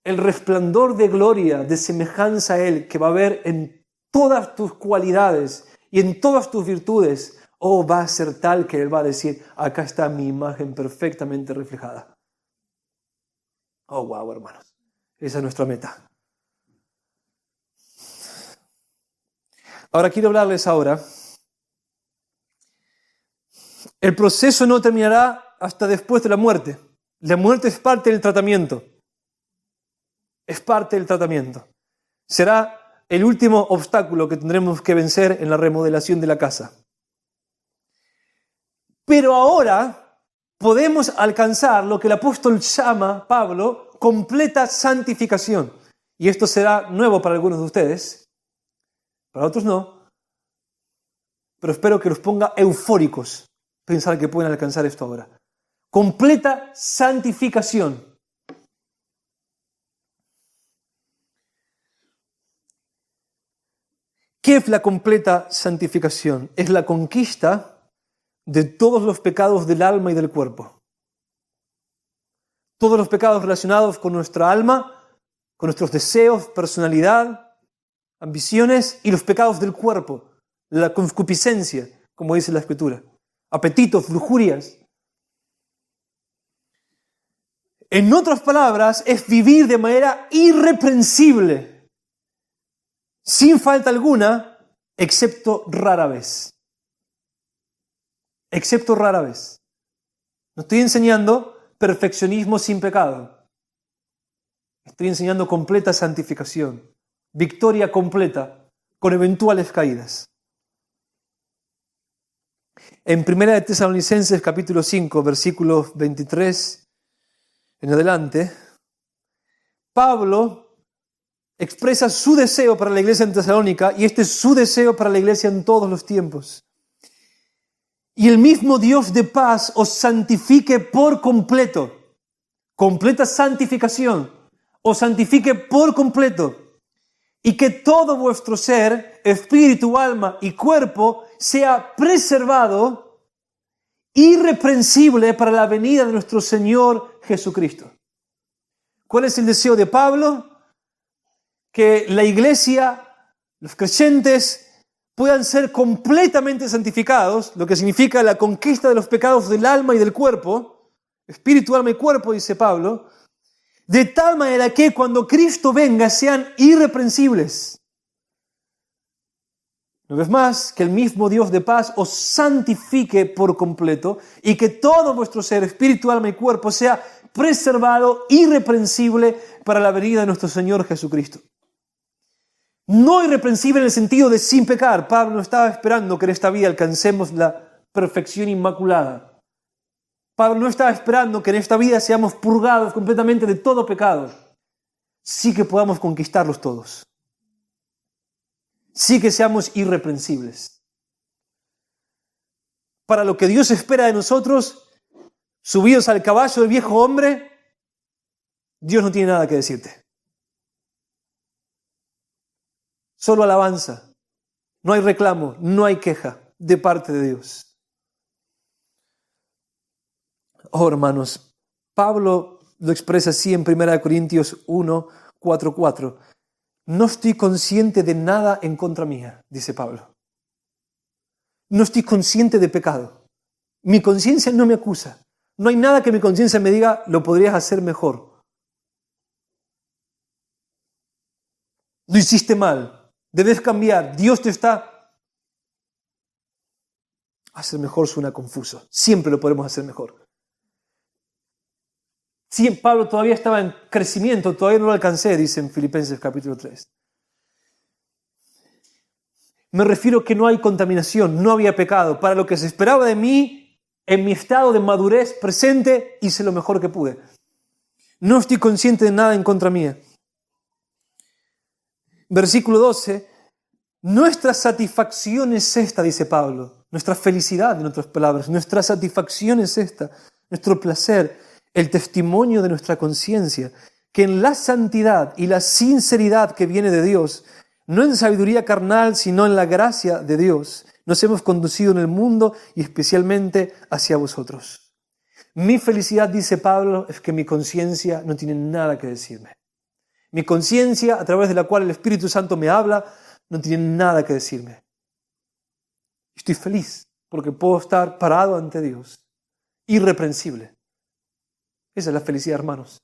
el resplandor de gloria, de semejanza a Él que va a ver en todas tus cualidades y en todas tus virtudes, va a ser tal que Él va a decir, acá está mi imagen perfectamente reflejada. Wow, hermanos, esa es nuestra meta. Ahora quiero hablarles ahora. El proceso no terminará hasta después de la muerte. La muerte es parte del tratamiento. Es parte del tratamiento. Será el último obstáculo que tendremos que vencer en la remodelación de la casa. Pero ahora podemos alcanzar lo que el apóstol llama, Pablo, completa santificación. Y esto será nuevo para algunos de ustedes. Para otros no, pero espero que los ponga eufóricos pensar que pueden alcanzar esto ahora. Completa santificación. ¿Qué es la completa santificación? Es la conquista de todos los pecados del alma y del cuerpo. Todos los pecados relacionados con nuestra alma, con nuestros deseos, personalidad, ambiciones y los pecados del cuerpo, la concupiscencia, como dice la Escritura, apetitos, lujurias. En otras palabras, es vivir de manera irreprensible, sin falta alguna, excepto rara vez. Excepto rara vez. No estoy enseñando perfeccionismo sin pecado. Estoy enseñando completa santificación. Victoria completa, con eventuales caídas. En 1 Tesalonicenses capítulo 5, versículos 23 en adelante, Pablo expresa su deseo para la iglesia en Tesalónica, y este es su deseo para la iglesia en todos los tiempos. Y el mismo Dios de paz os santifique por completo. Completa santificación. Os santifique por completo. Y que todo vuestro ser, espíritu, alma y cuerpo, sea preservado, irreprensible para la venida de nuestro Señor Jesucristo. ¿Cuál es el deseo de Pablo? Que la iglesia, los creyentes, puedan ser completamente santificados, lo que significa la conquista de los pecados del alma y del cuerpo, espíritu, alma y cuerpo, dice Pablo, de tal manera que cuando Cristo venga sean irreprensibles. Una vez más, que el mismo Dios de paz os santifique por completo y que todo vuestro ser, espíritu, alma y cuerpo sea preservado, irreprensible para la venida de nuestro Señor Jesucristo. No irreprensible en el sentido de sin pecar. Pablo no estaba esperando que en esta vida alcancemos la perfección inmaculada. Pablo no estaba esperando que en esta vida seamos purgados completamente de todo pecado. Sí que podamos conquistarlos todos. Sí que seamos irreprensibles. Para lo que Dios espera de nosotros, subidos al caballo del viejo hombre, Dios no tiene nada que decirte. Solo alabanza. No hay reclamo, no hay queja de parte de Dios. Oh, hermanos, Pablo lo expresa así en 1 Corintios 1, 4, 4. No estoy consciente de nada en contra mía, dice Pablo. No estoy consciente de pecado. Mi conciencia no me acusa. No hay nada que mi conciencia me diga, lo podrías hacer mejor. Lo hiciste mal. Debes cambiar. Dios te está... Hacer mejor suena confuso. Siempre lo podemos hacer mejor. Sí, Pablo todavía estaba en crecimiento, todavía no lo alcancé, dice en Filipenses capítulo 3. Me refiero que no hay contaminación, no había pecado. Para lo que se esperaba de mí, en mi estado de madurez presente, hice lo mejor que pude. No estoy consciente de nada en contra mía. Versículo 12. Nuestra satisfacción es esta, dice Pablo. Nuestra felicidad, en otras palabras. Nuestra satisfacción es esta. Nuestro placer, el testimonio de nuestra conciencia, que en la santidad y la sinceridad que viene de Dios, no en sabiduría carnal, sino en la gracia de Dios, nos hemos conducido en el mundo y especialmente hacia vosotros. Mi felicidad, dice Pablo, es que mi conciencia no tiene nada que decirme. Mi conciencia, a través de la cual el Espíritu Santo me habla, no tiene nada que decirme. Estoy feliz porque puedo estar parado ante Dios, irreprensible. Esa es la felicidad, hermanos.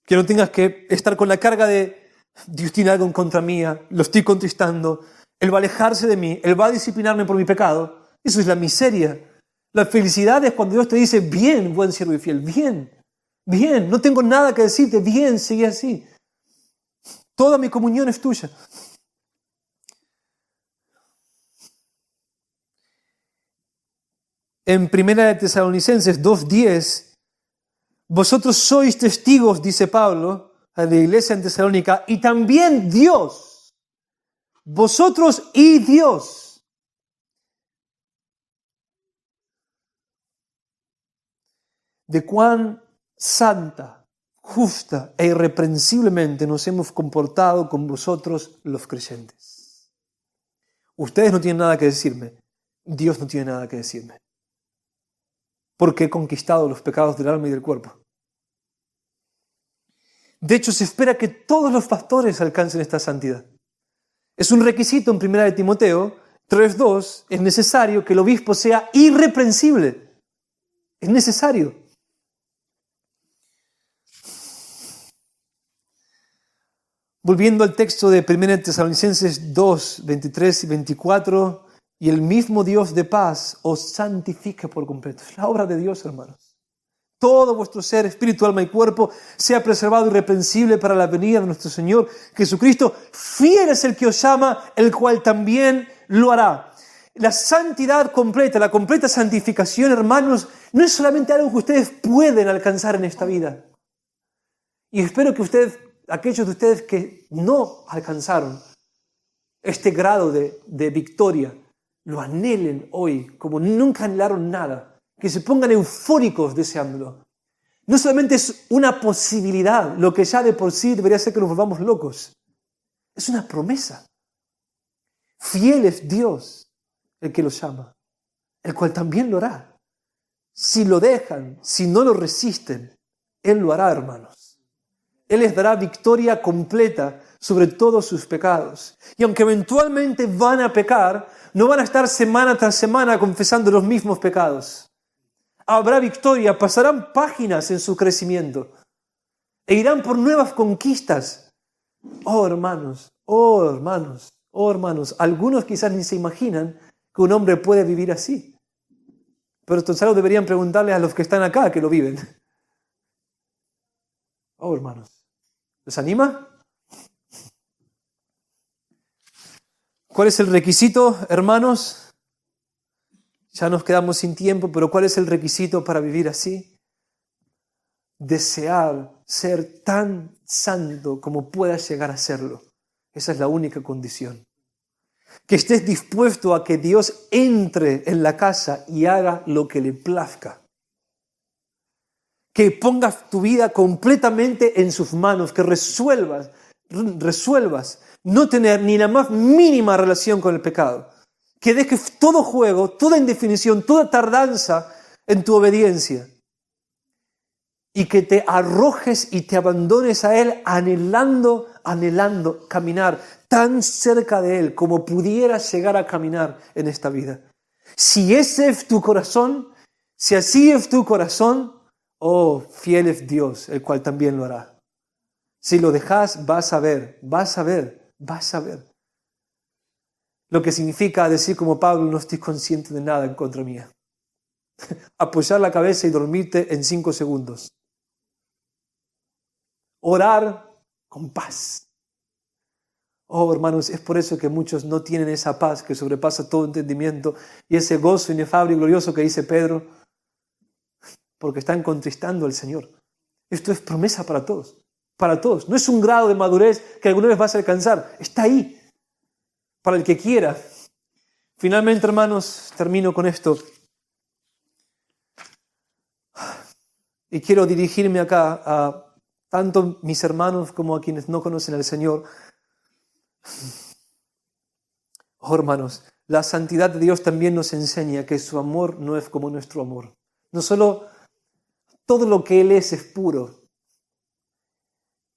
Que no tengas que estar con la carga de Dios tiene algo en contra mía, lo estoy contristando, Él va a alejarse de mí, Él va a disciplinarme por mi pecado. Eso es la miseria. La felicidad es cuando Dios te dice, bien, buen siervo y fiel, bien, bien, no tengo nada que decirte, bien, sigue así. Toda mi comunión es tuya. En 1 Tesalonicenses 2:10, vosotros sois testigos, dice Pablo, a la iglesia en Tesalónica, y también Dios, vosotros y Dios. De cuán santa, justa e irreprensiblemente nos hemos comportado con vosotros los creyentes. Ustedes no tienen nada que decirme, Dios no tiene nada que decirme, porque he conquistado los pecados del alma y del cuerpo. De hecho, se espera que todos los pastores alcancen esta santidad. Es un requisito en 1 Timoteo 3:2, es necesario que el obispo sea irreprensible. Es necesario. Volviendo al texto de 1 Tesalonicenses 2, 23 y 24, y el mismo Dios de paz os santifique por completo. Es la obra de Dios, hermanos. Todo vuestro ser, espíritu, alma y cuerpo, sea preservado irreprensible para la venida de nuestro Señor Jesucristo. Fiel es el que os llama, el cual también lo hará. La santidad completa, la completa santificación, hermanos, no es solamente algo que ustedes pueden alcanzar en esta vida. Y espero que aquellos de ustedes que no alcanzaron este grado de victoria, lo anhelen hoy como nunca anhelaron nada. Que se pongan eufóricos deseándolo. No solamente es una posibilidad, lo que ya de por sí debería ser que nos volvamos locos. Es una promesa. Fiel es Dios el que los llama, el cual también lo hará. Si lo dejan, si no lo resisten, Él lo hará, hermanos. Él les dará victoria completa sobre todos sus pecados. Y aunque eventualmente van a pecar, no van a estar semana tras semana confesando los mismos pecados. Habrá victoria, pasarán páginas en su crecimiento e irán por nuevas conquistas. Oh hermanos, oh hermanos, oh hermanos, algunos quizás ni se imaginan que un hombre puede vivir así. Pero entonces algo deberían preguntarle a los que están acá que lo viven. Oh hermanos, ¿les anima? ¿Cuál es el requisito, hermanos? Ya nos quedamos sin tiempo, pero ¿cuál es el requisito para vivir así? Desear ser tan santo como puedas llegar a serlo. Esa es la única condición. Que estés dispuesto a que Dios entre en la casa y haga lo que le plazca. Que pongas tu vida completamente en sus manos, que resuelvas no tener ni la más mínima relación con el pecado. Que dejes todo juego, toda indefinición, toda tardanza en tu obediencia y que te arrojes y te abandones a Él anhelando caminar tan cerca de Él como pudieras llegar a caminar en esta vida. Si ese es tu corazón, si así es tu corazón, oh, fiel es Dios, el cual también lo hará. Si lo dejas, vas a ver lo que significa decir como Pablo, no estoy consciente de nada en contra mía. Apoyar la cabeza y dormirte en 5 segundos. Orar con paz. Oh, hermanos, es por eso que muchos no tienen esa paz que sobrepasa todo entendimiento y ese gozo inefable y glorioso que dice Pedro, porque están contristando al Señor. Esto es promesa para todos. Para todos. No es un grado de madurez que alguna vez vas a alcanzar. Está ahí. Para el que quiera. Finalmente, hermanos, termino con esto. Y quiero dirigirme acá a tanto mis hermanos como a quienes no conocen al Señor. Oh, hermanos, la santidad de Dios también nos enseña que su amor no es como nuestro amor. No solo todo lo que Él es puro.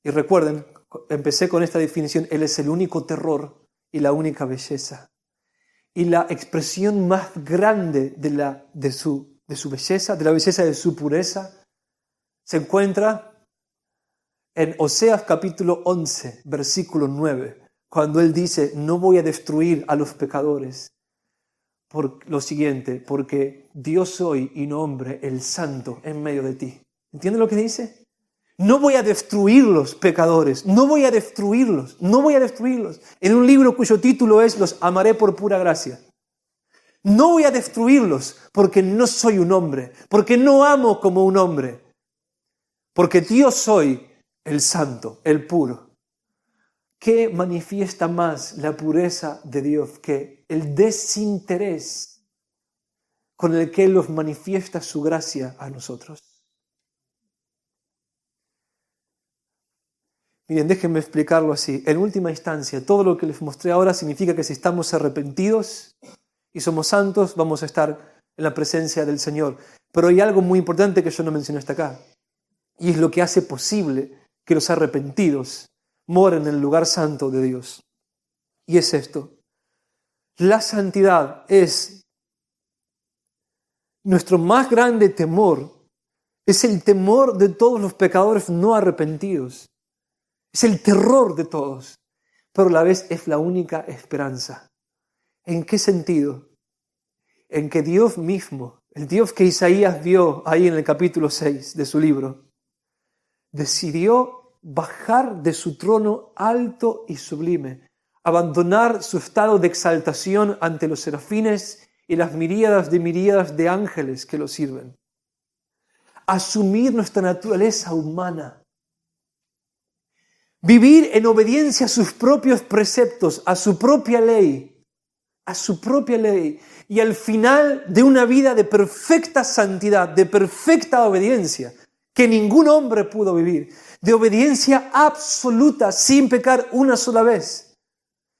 Y recuerden, empecé con esta definición, Él es el único terror y la única belleza. Y la expresión más grande de su belleza, de la belleza de su pureza, se encuentra en Oseas capítulo 11, versículo 9, cuando Él dice, no voy a destruir a los pecadores. Por lo siguiente, porque Dios soy y no hombre, el santo en medio de ti. ¿Entienden lo que dice? No voy a destruir los pecadores, no voy a destruirlos. En un libro cuyo título es Los amaré por pura gracia. No voy a destruirlos porque no soy un hombre, porque no amo como un hombre, porque Dios soy el santo, el puro. ¿Qué manifiesta más la pureza de Dios que el desinterés con el que Él nos manifiesta su gracia a nosotros? Miren, déjenme explicarlo así. En última instancia, todo lo que les mostré ahora significa que si estamos arrepentidos y somos santos, vamos a estar en la presencia del Señor. Pero hay algo muy importante que yo no mencioné hasta acá. Y es lo que hace posible que los arrepentidos moren en el lugar santo de Dios. Y es esto. La santidad es nuestro más grande temor. Es el temor de todos los pecadores no arrepentidos. Es el terror de todos, pero a la vez es la única esperanza. ¿En qué sentido? En que Dios mismo, el Dios que Isaías vio ahí en el capítulo 6 de su libro, decidió bajar de su trono alto y sublime, abandonar su estado de exaltación ante los serafines y las miríadas de ángeles que lo sirven. Asumir nuestra naturaleza humana. Vivir en obediencia a sus propios preceptos, a su propia ley, y al final de una vida de perfecta santidad, de perfecta obediencia, que ningún hombre pudo vivir, de obediencia absoluta, sin pecar una sola vez,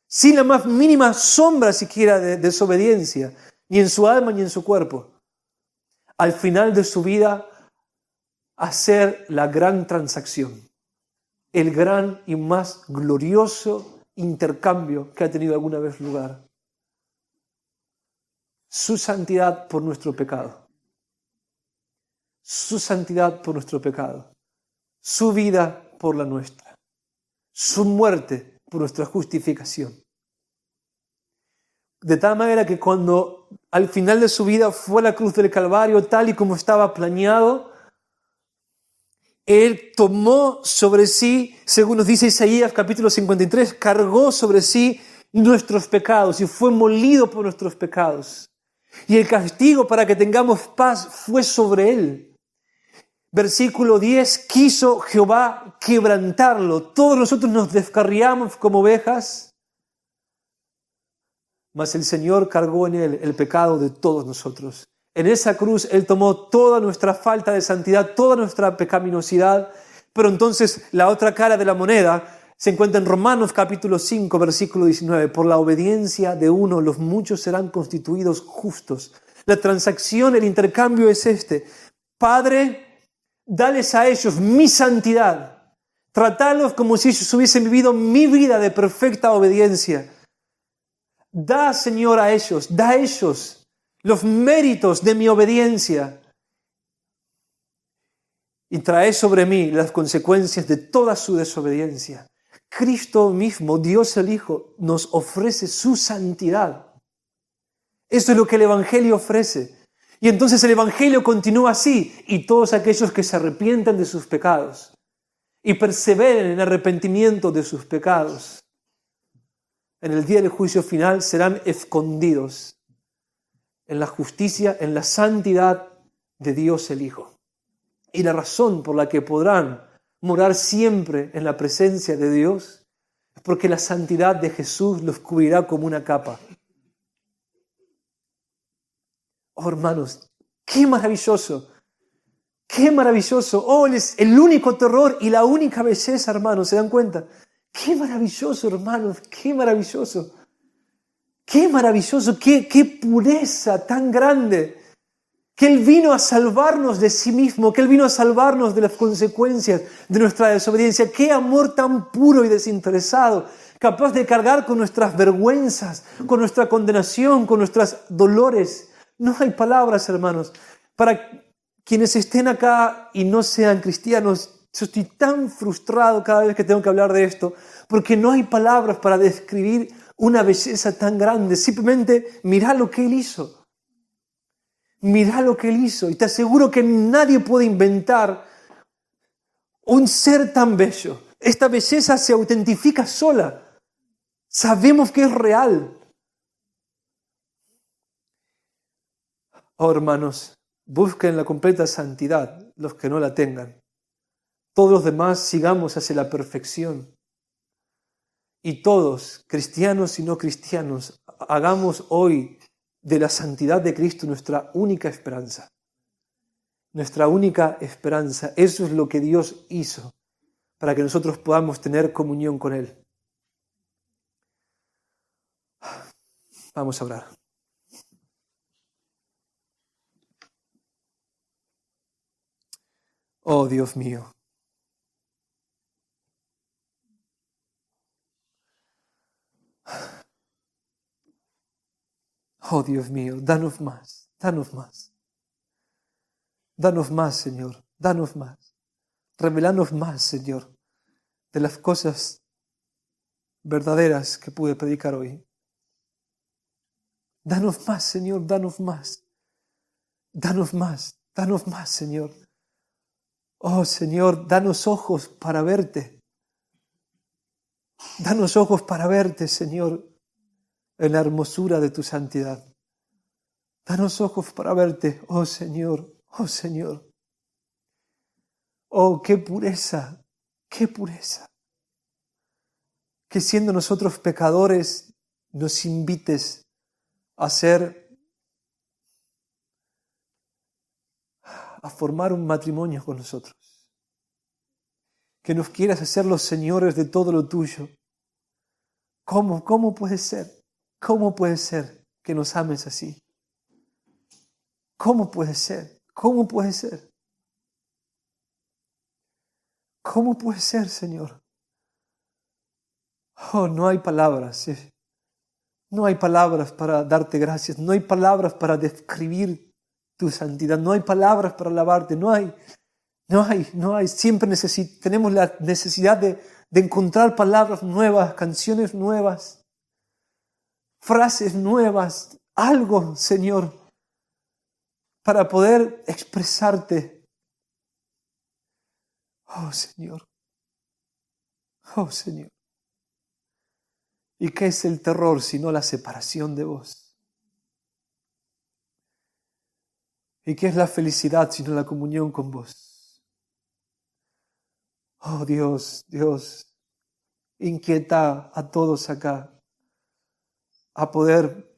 sin la más mínima sombra siquiera de desobediencia, ni en su alma ni en su cuerpo. Al final de su vida, hacer la gran transacción. El gran y más glorioso intercambio que ha tenido alguna vez lugar. Su santidad por nuestro pecado. Su santidad por nuestro pecado. Su vida por la nuestra. Su muerte por nuestra justificación. De tal manera que cuando al final de su vida fue a la cruz del Calvario, tal y como estaba planeado, Él tomó sobre sí, según nos dice Isaías capítulo 53, cargó sobre sí nuestros pecados y fue molido por nuestros pecados. Y el castigo para que tengamos paz fue sobre Él. Versículo 10, quiso Jehová quebrantarlo. Todos nosotros nos descarriamos como ovejas, mas el Señor cargó en Él el pecado de todos nosotros. En esa cruz Él tomó toda nuestra falta de santidad, toda nuestra pecaminosidad, pero entonces la otra cara de la moneda se encuentra en Romanos capítulo 5, versículo 19. Por la obediencia de uno, los muchos serán constituidos justos. La transacción, el intercambio es este. Padre, dales a ellos mi santidad. Tratalos como si ellos hubiesen vivido mi vida de perfecta obediencia. Da, Señor, a ellos los méritos de mi obediencia. Y trae sobre mí las consecuencias de toda su desobediencia. Cristo mismo, Dios el Hijo, nos ofrece su santidad. Eso es lo que el Evangelio ofrece. Y entonces el Evangelio continúa así. Y todos aquellos que se arrepientan de sus pecados y perseveren en arrepentimiento de sus pecados, en el día del juicio final serán escondidos en la justicia, en la santidad de Dios el Hijo. Y la razón por la que podrán morar siempre en la presencia de Dios es porque la santidad de Jesús los cubrirá como una capa. Oh, hermanos, qué maravilloso, qué maravilloso. Oh, es el único terror y la única belleza, hermanos, ¿se dan cuenta? Qué maravilloso, hermanos, qué maravilloso. Qué maravilloso, qué pureza tan grande. Que Él vino a salvarnos de sí mismo, que Él vino a salvarnos de las consecuencias de nuestra desobediencia. Qué amor tan puro y desinteresado, capaz de cargar con nuestras vergüenzas, con nuestra condenación, con nuestros dolores. No hay palabras, hermanos. Para quienes estén acá y no sean cristianos, yo estoy tan frustrado cada vez que tengo que hablar de esto, porque no hay palabras para describir una belleza tan grande. Simplemente mirá lo que Él hizo. Mirá lo que Él hizo. Y te aseguro que nadie puede inventar un ser tan bello. Esta belleza se autentifica sola. Sabemos que es real. Oh, hermanos, busquen la completa santidad los que no la tengan. Todos los demás sigamos hacia la perfección. Y todos, cristianos y no cristianos, hagamos hoy de la santidad de Cristo nuestra única esperanza. Nuestra única esperanza. Eso es lo que Dios hizo para que nosotros podamos tener comunión con Él. Vamos a orar. Oh, Dios mío. Oh, Dios mío, danos más, danos más. Danos más, Señor, danos más. Revelanos más, Señor, de las cosas verdaderas que pude predicar hoy. Danos más, Señor, danos más. Danos más, Señor. Oh, Señor, danos ojos para verte. Danos ojos para verte, Señor, en la hermosura de tu santidad. Danos ojos para verte, oh Señor, oh Señor. Oh, qué pureza, qué pureza. Que siendo nosotros pecadores, nos invites a formar un matrimonio con nosotros. Que nos quieras hacer los señores de todo lo tuyo. ¿Cómo puede ser? ¿Cómo puede ser que nos ames así? ¿Cómo puede ser? ¿Cómo puede ser? ¿Cómo puede ser, Señor? Oh, no hay palabras. No hay palabras para darte gracias. No hay palabras para describir tu santidad. No hay palabras para alabarte. No hay. Siempre tenemos la necesidad de encontrar palabras nuevas, canciones nuevas, frases nuevas, algo, Señor, para poder expresarte. Oh, Señor. Oh, Señor. ¿Y qué es el terror sino la separación de vos? ¿Y qué es la felicidad sino la comunión con vos? Oh, Dios, inquieta a todos acá a poder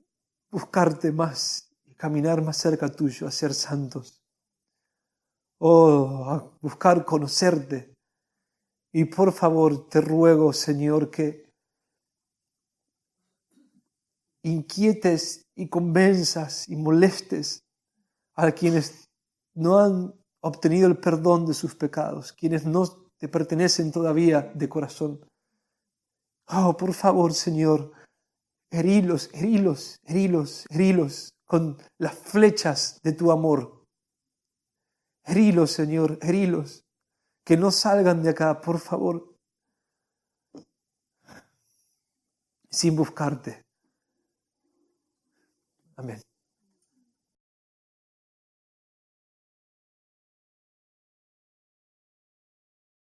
buscarte más y caminar más cerca tuyo, a ser santos. Oh, a buscar conocerte. Y por favor, te ruego, Señor, que inquietes y convenzas y molestes a quienes no han obtenido el perdón de sus pecados, quienes no te pertenecen todavía de corazón. Oh, por favor, Señor, herilos, herilos, herilos, herilos con las flechas de tu amor. Herilos, Señor, herilos, que no salgan de acá, por favor, sin buscarte. Amén.